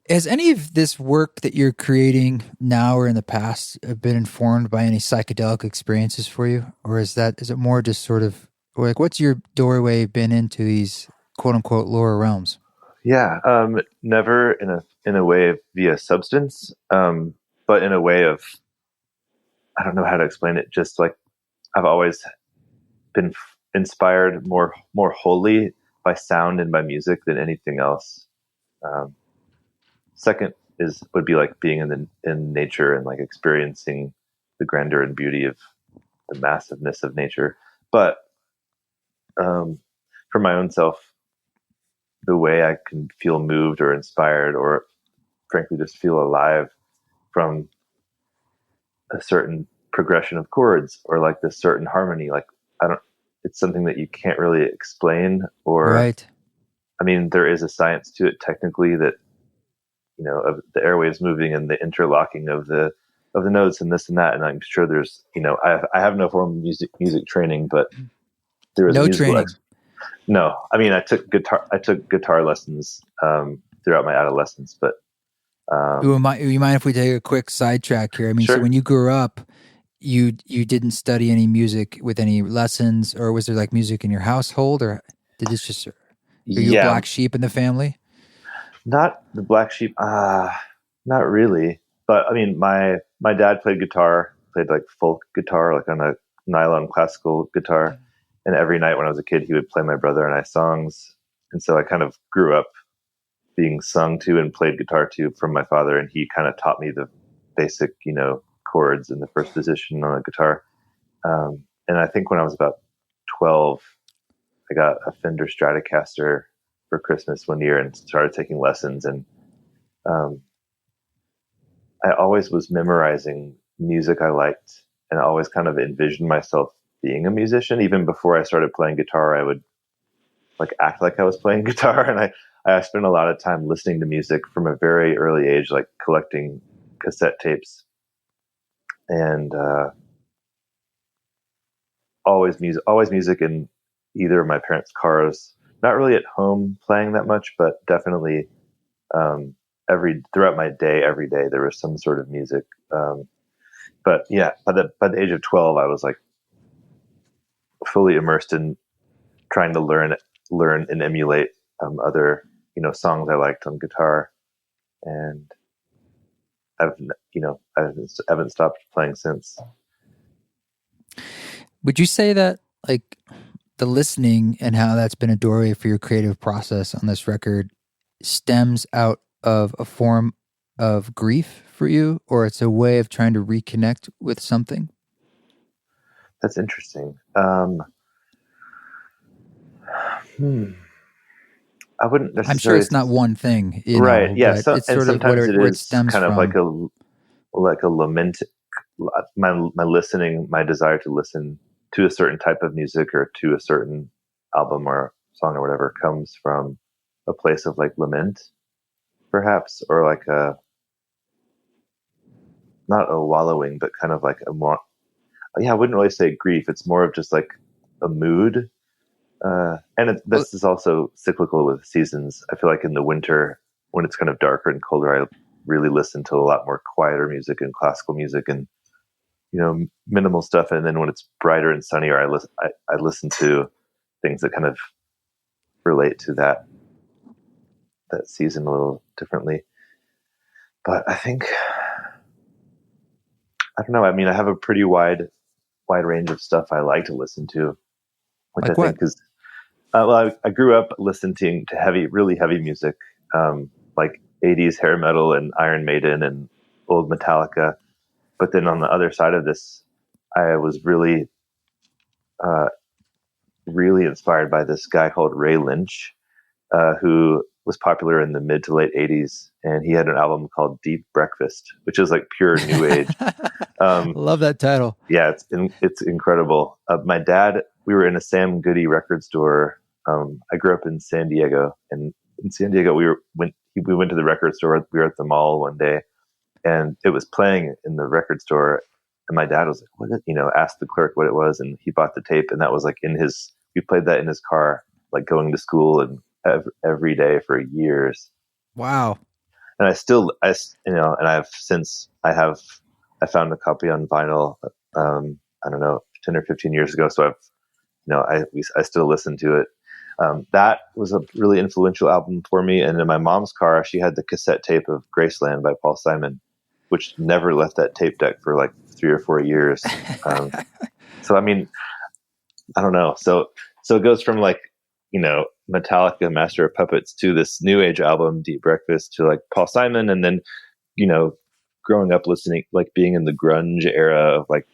[SPEAKER 1] Has any of this work that you're creating now or in the past been informed by any psychedelic experiences for you? Or is it more just sort of like what's your doorway been into these quote unquote lower realms?
[SPEAKER 2] Yeah. Never in a way of via substance, but in a way of, I don't know how to explain it. Just like I've always been inspired more wholly by sound and by music than anything else. Um, Second would be like being in nature and like experiencing the grandeur and beauty of the massiveness of nature. But um, for my own self, the way I can feel moved or inspired or frankly just feel alive from a certain progression of chords or like this certain harmony, like I don't, it's something that you can't really explain. Or
[SPEAKER 1] Right.
[SPEAKER 2] I mean, there is a science to it technically that, of the airwaves moving and the interlocking of the of the notes and this and that. And I'm sure there's, I have no formal music training, but there was a
[SPEAKER 1] No
[SPEAKER 2] musical
[SPEAKER 1] training.
[SPEAKER 2] no, I mean, I took guitar lessons, throughout my adolescence, but,
[SPEAKER 1] You mind if we take a quick sidetrack here? I mean, so
[SPEAKER 2] sure.
[SPEAKER 1] when you grew up, you didn't study any music with any lessons, or was there like music in your household, or did this just are you a
[SPEAKER 2] Yeah,
[SPEAKER 1] black sheep in the family?
[SPEAKER 2] not the black sheep. Not really. But I mean, my dad played guitar, played like folk guitar, like on a nylon classical guitar. And every night when I was a kid, he would play my brother and I songs. And so I kind of grew up being sung to and played guitar to from my father. And he kind of taught me the basic, chords in the first position on the guitar. And I think when I was about 12, I got a Fender Stratocaster for Christmas one year and started taking lessons. And um, I always was memorizing music I liked, and I always kind of envisioned myself being a musician. Even before I started playing guitar, I would like act like I was playing guitar, and I spent a lot of time listening to music from a very early age, like collecting cassette tapes, and always music in either of my parents' cars. Not really at home playing that much, but definitely throughout my day, every day there was some sort of music. But yeah, by the age of 12, I was like fully immersed in trying to learn and emulate other songs I liked on guitar, and I've I haven't stopped playing since.
[SPEAKER 1] Would you say that like the listening and how that's been a doorway for your creative process on this record stems out of a form of grief for you, or it's a way of trying to reconnect with something?
[SPEAKER 2] That's interesting. I wouldn't
[SPEAKER 1] I'm sure
[SPEAKER 2] necessarily.
[SPEAKER 1] it's not one thing,
[SPEAKER 2] Right. Yeah.
[SPEAKER 1] but
[SPEAKER 2] So,
[SPEAKER 1] it's
[SPEAKER 2] and
[SPEAKER 1] sort of
[SPEAKER 2] sometimes it
[SPEAKER 1] where it
[SPEAKER 2] is
[SPEAKER 1] stems
[SPEAKER 2] kind of like
[SPEAKER 1] from.
[SPEAKER 2] a lament. My listening, my desire to listen to a certain type of music or to a certain album or song or whatever comes from a place of like lament, perhaps, or like not a wallowing, but kind of like yeah, I wouldn't really say grief. It's more of just like a mood.
[SPEAKER 1] Well,
[SPEAKER 2] This is also cyclical with seasons. I feel like in the winter, when it's kind of darker and colder, I really listen to a lot more quieter music and classical music and minimal stuff. And then when it's brighter and sunnier, I listen to things that kind of relate to that season a little differently. But I think I don't know. I mean, I have a pretty wide range of stuff I like to listen to, which I
[SPEAKER 1] like what?
[SPEAKER 2] think is well, I grew up listening to really heavy music, like 80s hair metal and Iron Maiden and old Metallica. But then on the other side of this, I was uh, really inspired by this guy called Ray Lynch, who was popular in the mid to late 80s. And he had an album called Deep Breakfast, which is like pure new age.
[SPEAKER 1] Love that title.
[SPEAKER 2] Yeah, it's incredible. My dad, we were in a Sam Goody record store. I grew up in San Diego, and in San Diego, we went to the record store. We were at the mall one day, and it was playing in the record store. And my dad was like, "What?" Asked the clerk what it was, and he bought the tape, and that was like in his. We played that in his car, like going to school and every day for years.
[SPEAKER 1] Wow.
[SPEAKER 2] And and I found a copy on vinyl. I don't know, 10 or 15 years ago. So I still listen to it. That was a really influential album for me. And in my mom's car, she had the cassette tape of Graceland by Paul Simon, which never left that tape deck for like 3 or 4 years. So, I mean, I don't know. So it goes from like, Metallica, Master of Puppets to this new age album, Deep Breakfast, to like Paul Simon. And then, growing up listening, like being in the grunge era of like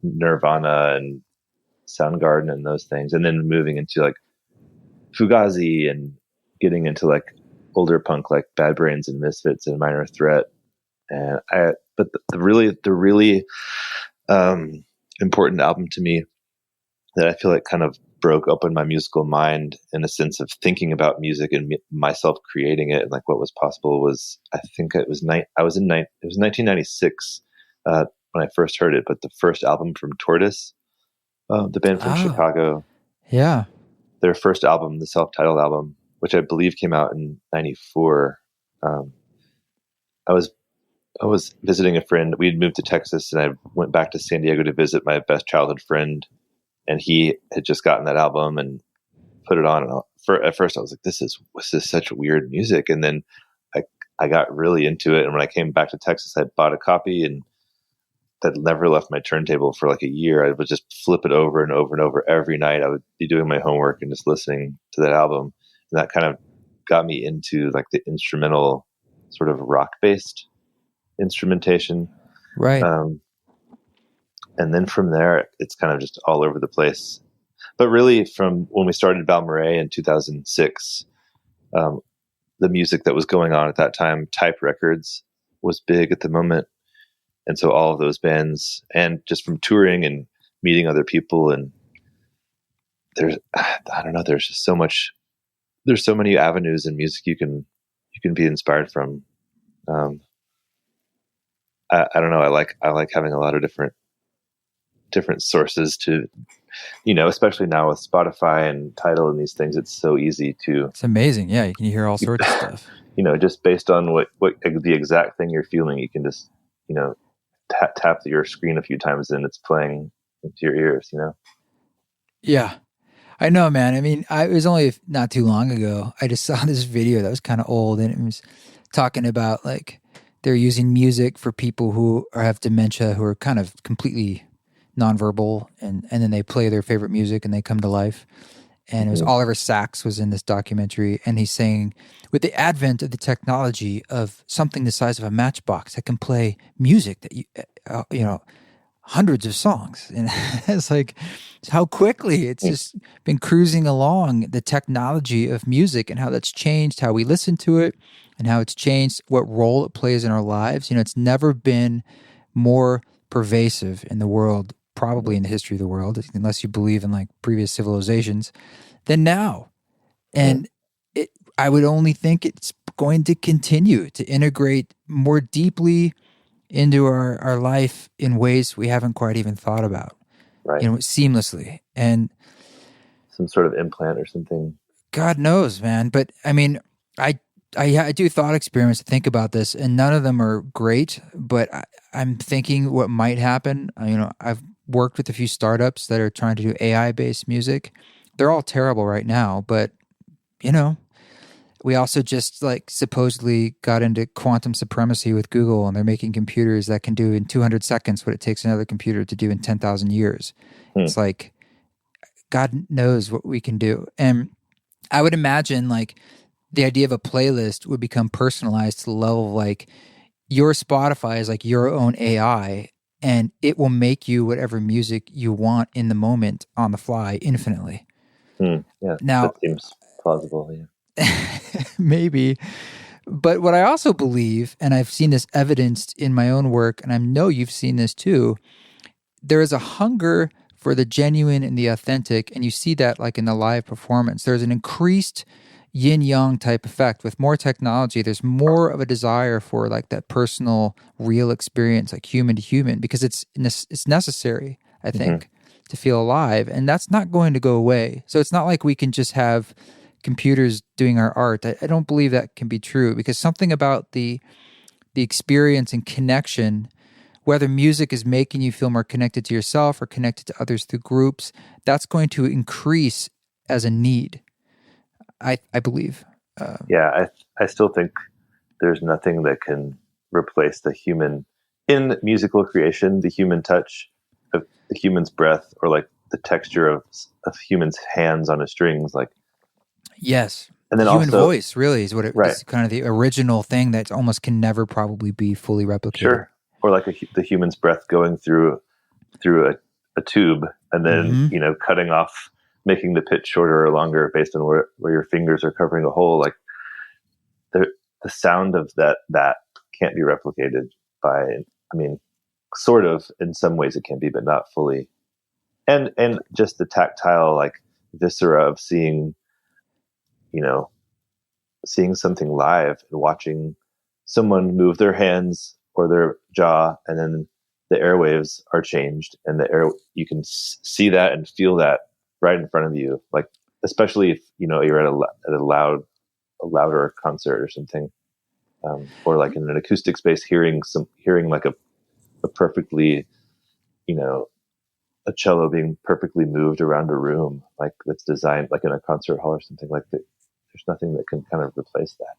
[SPEAKER 2] Nirvana and Soundgarden and those things. And then moving into like Fugazi and getting into like older punk like Bad Brains and Misfits and Minor Threat. But the really important album to me that I feel like kind of broke open my musical mind in a sense of thinking about music and myself creating it and like what was possible was, I think it was it was 1996. when I first heard it, but the first album from Tortoise, the band from
[SPEAKER 1] Oh,
[SPEAKER 2] Chicago,
[SPEAKER 1] yeah.
[SPEAKER 2] their first album, the self-titled album, which I believe came out in '94. Um, I was I was visiting a friend. We had moved to Texas, and I went back to San Diego to visit my best childhood friend, and he had just gotten that album and put it on. And at first, I was like, "This is such weird music," and then I I got really into it. And when I came back to Texas, I bought a copy, and that never left my turntable for like a year. I would just flip it over and over and over every night. I would be doing my homework and just listening to that album, and that kind of got me into like the instrumental, sort of rock based instrumentation.
[SPEAKER 1] Right.
[SPEAKER 2] Um, and then from there, it's kind of just all over the place. But really, from when we started Balmorhea in 2006, um, the music that was going on at that time, Type Records, was big at the moment. And so all of those bands, and just from touring and meeting other people, and I don't know, there's just so much, there's so many avenues in music you can be inspired from. Um, I don't know. I like having a lot of different sources to, especially now with Spotify and Tidal and these things, it's so easy to,
[SPEAKER 1] It's amazing. Yeah, you can hear all sorts of stuff.
[SPEAKER 2] just based on what the exact thing you're feeling, you can just, tap your screen a few times and it's playing into your ears.
[SPEAKER 1] Yeah. I know, man. I mean, it was only not too long ago. I just saw this video that was kind of old, and it was talking about like they're using music for people who have dementia, who are kind of completely nonverbal, and then they play their favorite music and they come to life. And it was Oliver Sacks was in this documentary, and he's saying, with the advent of the technology of something the size of a matchbox that can play music that hundreds of songs, and it's like how quickly it's just been cruising along, the technology of music and how that's changed how we listen to it and how it's changed what role it plays in our lives. It's never been more pervasive in the world, probably in the history of the world, unless you believe in like previous civilizations, than now. And I would only think it's going to continue to integrate more deeply into our life in ways we haven't quite even thought about,
[SPEAKER 2] Right.
[SPEAKER 1] Seamlessly. And
[SPEAKER 2] Some sort of implant or something.
[SPEAKER 1] God knows, man. But I mean, I do thought experiments to think about this, and none of them are great. But I'm thinking what might happen. I've worked with a few startups that are trying to do AI based music. They're all terrible right now, but we also just like supposedly got into quantum supremacy with Google, and they're making computers that can do in 200 seconds what it takes another computer to do in 10,000 years. It's like, God knows what we can do. And I would imagine like the idea of a playlist would become personalized to the level of like your Spotify is like your own AI, and it will make you whatever music you want in the moment on the fly infinitely.
[SPEAKER 2] Yeah,
[SPEAKER 1] Now,
[SPEAKER 2] that seems plausible. Yeah.
[SPEAKER 1] maybe. But what I also believe, and I've seen this evidenced in my own work, and I know you've seen this too, there is a hunger for the genuine and the authentic, and you see that like in the live performance. There's an increased yin-yang type effect. With more technology, there's more of a desire for like that personal, real experience, like human to human, because it's necessary, I think, to feel alive, and that's not going to go away. So it's not like we can just have computers doing our art. I don't believe that can be true, because something about the experience and connection, whether music is making you feel more connected to yourself or connected to others through groups, that's going to increase as a need, I believe.
[SPEAKER 2] Yeah, I still think there's nothing that can replace the human in musical creation, the human touch of the human's breath, or like the texture of human's hands on a strings, like.
[SPEAKER 1] Yes.
[SPEAKER 2] And
[SPEAKER 1] The
[SPEAKER 2] then
[SPEAKER 1] human
[SPEAKER 2] also,
[SPEAKER 1] voice really is what
[SPEAKER 2] right,
[SPEAKER 1] is kind of the original thing that almost can never probably be fully replicated.
[SPEAKER 2] sure, or like the human's breath going through a tube, and then cutting off, making the pitch shorter or longer based on where your fingers are covering a hole. Like the sound of that can't be replicated by. I mean, sort of in some ways it can be, but not fully. And just the tactile like viscera of seeing something live and watching someone move their hands or their jaw and then the airwaves are changed, and you can see that and feel that right in front of you. Like, especially if, you're at a louder concert or something, or like in an acoustic space, hearing like a perfectly, a cello being perfectly moved around a room, like that's designed like in a concert hall or something like that. There's nothing that can kind of replace that.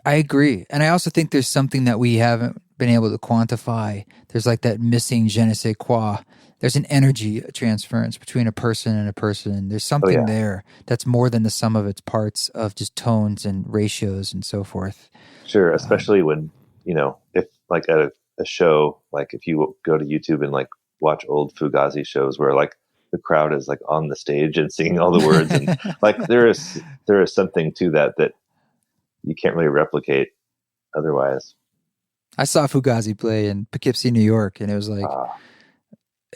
[SPEAKER 1] I agree. And I also think there's something that we haven't been able to quantify. There's like that missing je ne sais quoi. There's an energy transference between a person and a person. There's
[SPEAKER 2] Oh
[SPEAKER 1] something
[SPEAKER 2] yeah,
[SPEAKER 1] there that's more than the sum of its parts of just tones and ratios and so forth.
[SPEAKER 2] sure. Especially when, if like at a show, like if you go to YouTube and like watch old Fugazi shows where like the crowd is like on the stage and singing all the words, and like there is something to that you can't really replicate otherwise.
[SPEAKER 1] I saw Fugazi play in Poughkeepsie, New York, and it was like,
[SPEAKER 2] Ah,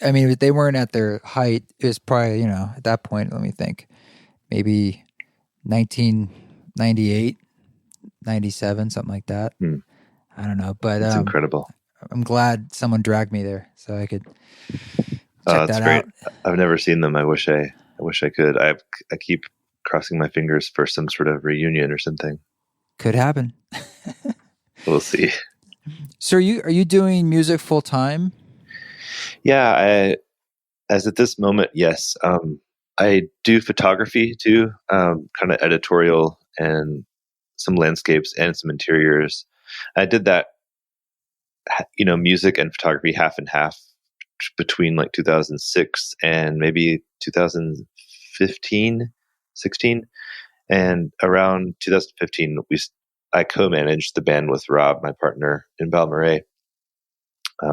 [SPEAKER 1] I mean, they weren't at their height. It was probably, at that point, let me think, maybe 1998, 97, something like that. I don't know, but
[SPEAKER 2] it's incredible.
[SPEAKER 1] I'm glad someone dragged me there so I could
[SPEAKER 2] Oh,
[SPEAKER 1] check
[SPEAKER 2] that's
[SPEAKER 1] that
[SPEAKER 2] great.
[SPEAKER 1] out.
[SPEAKER 2] I've never seen them. I wish I could. I keep crossing my fingers for some sort of reunion or something.
[SPEAKER 1] Could happen.
[SPEAKER 2] We'll see.
[SPEAKER 1] So are you doing music full time?
[SPEAKER 2] Yeah, as at this moment, yes. I do photography too, kind of editorial and some landscapes and some interiors. I did that, music and photography half and half between like 2006 and maybe 2015, 16. And around 2015, I co-managed the band with Rob, my partner in Balmorhea.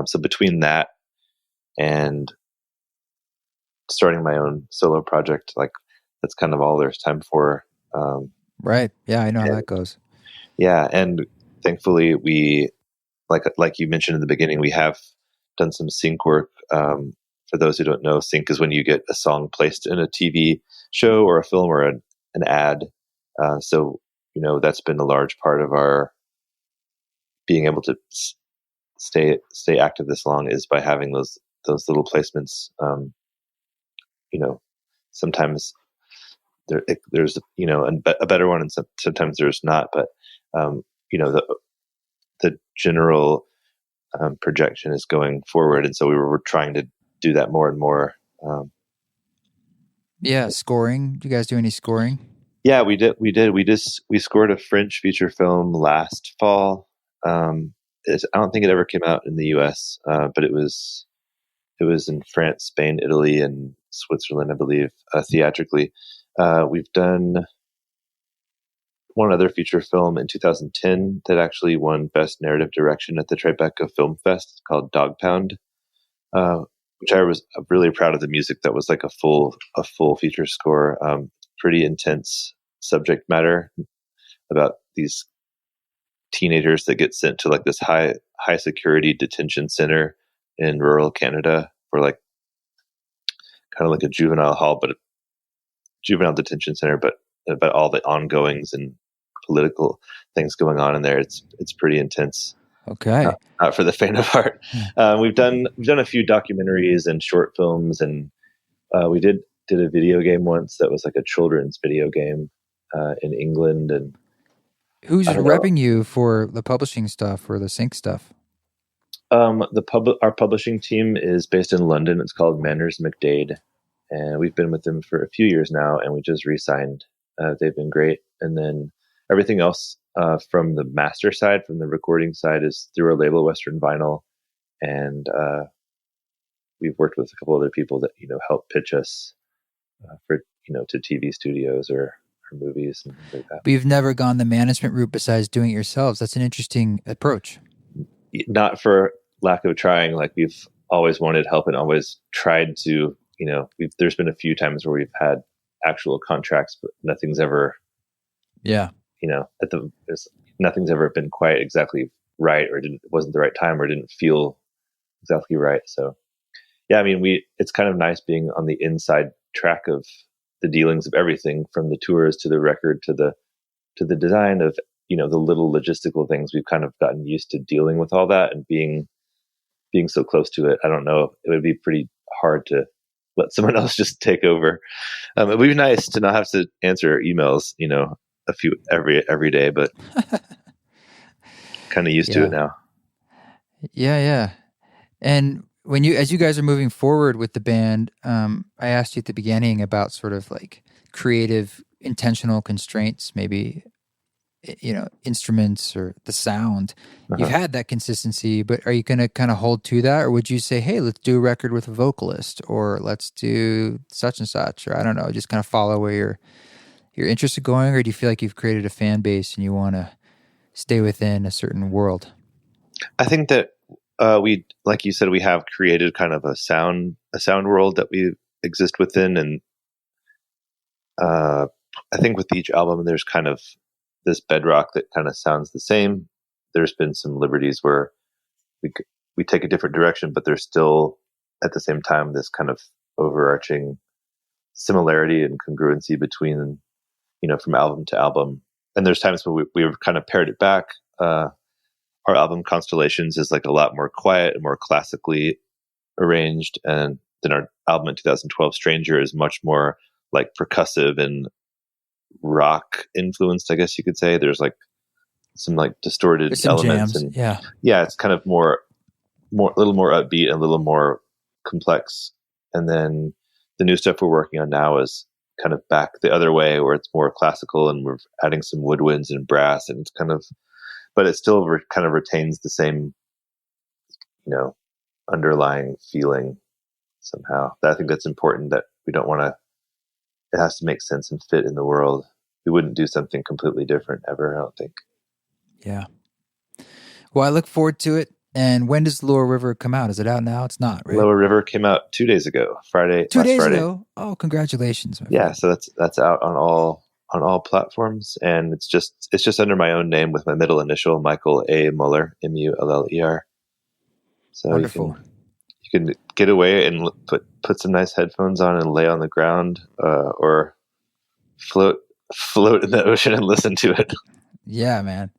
[SPEAKER 2] So between that and starting my own solo project, like that's kind of all there's time for.
[SPEAKER 1] Right. Yeah, I know how
[SPEAKER 2] And,
[SPEAKER 1] that goes.
[SPEAKER 2] yeah, and thankfully we, like you mentioned in the beginning, we have done some sync work. For those who don't know, sync is when you get a song placed in a TV show or a film or an ad. So that's been a large part of our being able to stay active this long, is by having those little placements. Sometimes there's a better one, and sometimes there's not. But the general projection is going forward, and so we're trying to do that more and more.
[SPEAKER 1] Yeah, scoring. Do you guys do any scoring?
[SPEAKER 2] Yeah, we did. We scored a French feature film last fall. I don't think it ever came out in the U.S., but it was in France, Spain, Italy, and Switzerland, I believe, theatrically. We've done one other feature film in 2010 that actually won Best Narrative Direction at the Tribeca Film Fest, called Dog Pound, which I was really proud of the music. That was like a full feature score. Pretty intense subject matter about these teenagers that get sent to like this high security detention center in rural Canada, for like kind of like a juvenile hall, but a juvenile detention center, but about all the ongoings and political things going on in there. It's pretty intense.
[SPEAKER 1] Okay.
[SPEAKER 2] Not for the faint of heart. We've done a few documentaries and short films, and we did a video game once that was like a children's video game in England. And
[SPEAKER 1] Who's
[SPEAKER 2] I don't know.
[SPEAKER 1] repping you for the publishing stuff or the sync stuff?
[SPEAKER 2] Our publishing team is based in London. It's called Manners McDade, and we've been with them for a few years now, and we just re-signed. They've been great. And then everything else from the master side, from the recording side, is through our label, Western Vinyl, and we've worked with a couple other people that help pitch us for to TV studios or movies and things like that.
[SPEAKER 1] But you've never gone the management route besides doing it yourselves. That's an interesting approach.
[SPEAKER 2] Not for lack of trying. Like, we've always wanted help and always tried to. There's been a few times where we've had actual contracts, but nothing's ever.
[SPEAKER 1] Yeah.
[SPEAKER 2] Nothing's ever been quite exactly right, or wasn't the right time, or didn't feel exactly right. So, yeah, I mean, it's kind of nice being on the inside track of the dealings of everything, from the tours to the record to the design of the little logistical things. We've kind of gotten used to dealing with all that and being being so close to it, I don't know. It would be pretty hard to let someone else just take over. It would be nice to not have to answer emails, a few every day, but kind of used to it now.
[SPEAKER 1] Yeah. And as you guys are moving forward with the band, I asked you at the beginning about sort of like creative, intentional constraints, maybe, instruments or the sound. You've had that consistency, but are you going to kind of hold to that? Or would you say, hey, let's do a record with a vocalist, or let's do such and such, or I don't know, just kind of follow where your interests are going? Or do you feel like you've created a fan base and you want to stay within a certain world?
[SPEAKER 2] I think that we, like you said, we have created kind of a sound world that we exist within. And I think with each album, there's kind of this bedrock that kind of sounds the same. There's been some liberties where we take a different direction, but there's still at the same time this kind of overarching similarity and congruency between, from album to album. And there's times where we've kind of pared it back. Our album Constellations is like a lot more quiet and more classically arranged, and then our album in 2012 Stranger is much more like percussive and rock influenced, I guess you could say. There's like some like distorted elements
[SPEAKER 1] jams,
[SPEAKER 2] and it's kind of more a little more upbeat and a little more complex. And then the new stuff we're working on now is kind of back the other way, where it's more classical and we're adding some woodwinds and brass, and it's kind of, but it still kind of retains the same, underlying feeling somehow. I think that's important, that we don't want to, it has to make sense and fit in the world. We wouldn't do something completely different ever, I don't think.
[SPEAKER 1] Yeah. Well, I look forward to it. And when does Lower River come out? Is it out now? It's not, right?
[SPEAKER 2] Lower River came out 2 days ago, Friday.
[SPEAKER 1] 2 days ago? Oh, congratulations.
[SPEAKER 2] Yeah, so that's out on all platforms, and it's just under my own name with my middle initial, Michael A. Muller, Muller. So
[SPEAKER 1] wonderful.
[SPEAKER 2] You can get away and put some nice headphones on and lay on the ground, or float in the ocean and listen to it.
[SPEAKER 1] Yeah, man.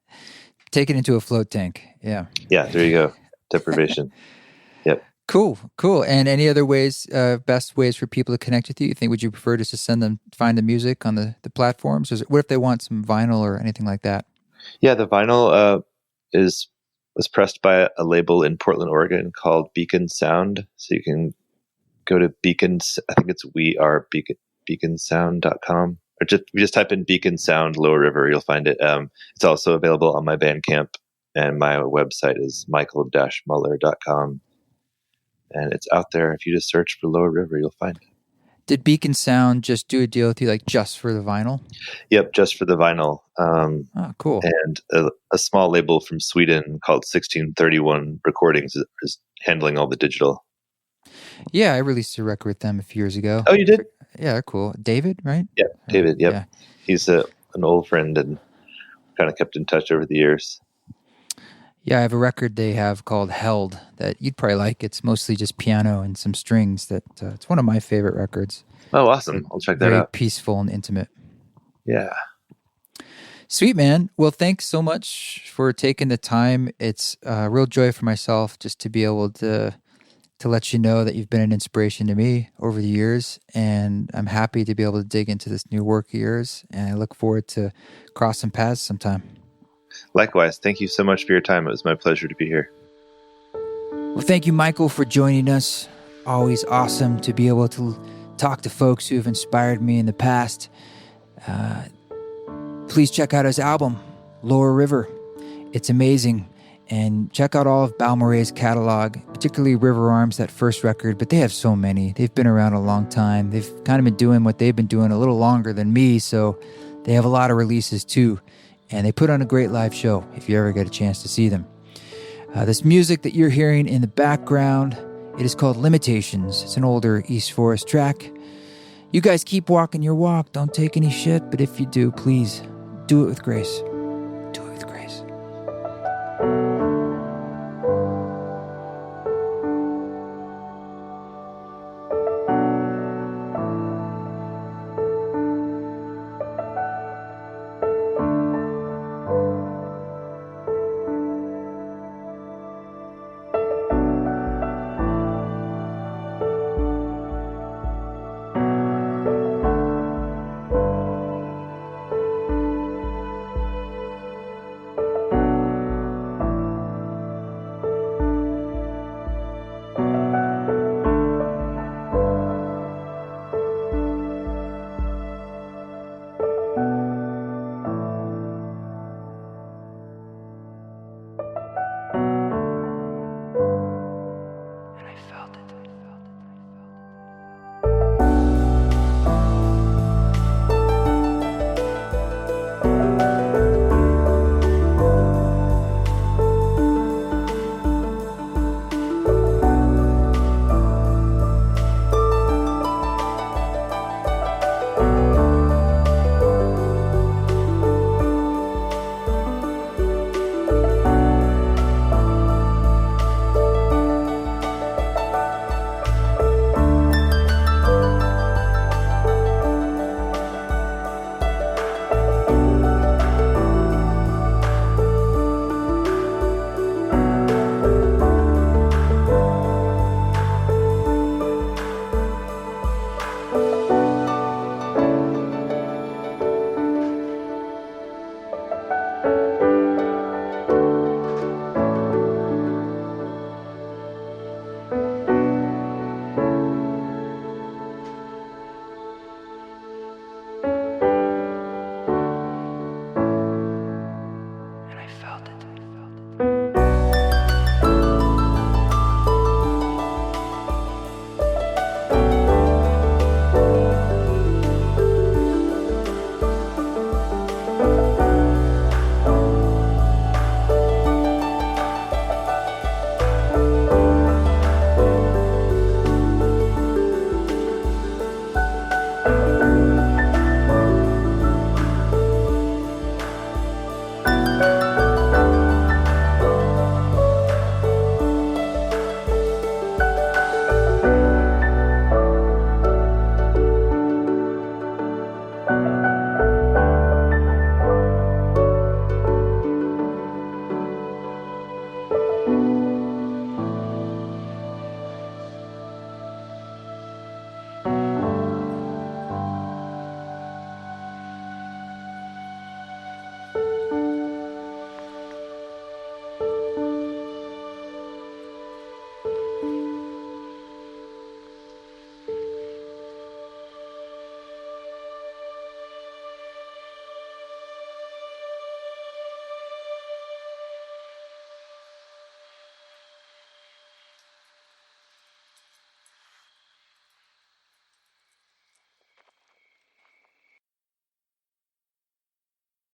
[SPEAKER 1] Take it into a float tank. Yeah.
[SPEAKER 2] Yeah, there you go. Deprivation. Yep.
[SPEAKER 1] Cool. And any other ways, best ways for people to connect with you? Would you prefer just to find the music on the platforms? Or what if they want some vinyl or anything like that?
[SPEAKER 2] Yeah, the vinyl was pressed by a label in Portland, Oregon called Beacon Sound. So you can go to Beacons. I think it's beaconsound.com. Or just type in Beacon Sound Lower River, you'll find it. It's also available on my Bandcamp, and my website is michael-muller.com. And it's out there. If you just search for Lower River, you'll find it.
[SPEAKER 1] Did Beacon Sound just do a deal with you, like just for the vinyl?
[SPEAKER 2] Yep, just for the vinyl.
[SPEAKER 1] Cool.
[SPEAKER 2] And a small label from Sweden called 1631 Recordings is handling all the digital.
[SPEAKER 1] Yeah, I released a record with them a few years ago.
[SPEAKER 2] Oh, you did?
[SPEAKER 1] Yeah, cool. David, right?
[SPEAKER 2] Yeah, David. Yep.
[SPEAKER 1] Yeah.
[SPEAKER 2] He's an old friend and kind of kept in touch over the years.
[SPEAKER 1] Yeah, I have a record they have called Held that you'd probably like. It's mostly just piano and some strings. It's one of my favorite records.
[SPEAKER 2] Oh, awesome. I'll check that out.
[SPEAKER 1] Very peaceful and intimate.
[SPEAKER 2] Yeah.
[SPEAKER 1] Sweet, man. Well, thanks so much for taking the time. It's a real joy for myself just to be able to let you know that you've been an inspiration to me over the years, and I'm happy to be able to dig into this new work of yours, and I look forward to crossing paths sometime.
[SPEAKER 2] Likewise. Thank you so much for your time. It was my pleasure to be here.
[SPEAKER 1] Well, thank you, Michael, for joining us. Always awesome to be able to talk to folks who have inspired me in the past. Please check out his album, Lower River. It's amazing. And check out all of Balmorhea's catalog, particularly River Arms, that first record. But they have so many. They've been around a long time. They've kind of been doing what they've been doing a little longer than me, so they have a lot of releases too. And they put on a great live show if you ever get a chance to see them. This music that you're hearing in the background, it is called Limitations. It's an older East Forest track. You guys keep walking your walk. Don't take any shit, but if you do, please do it with grace.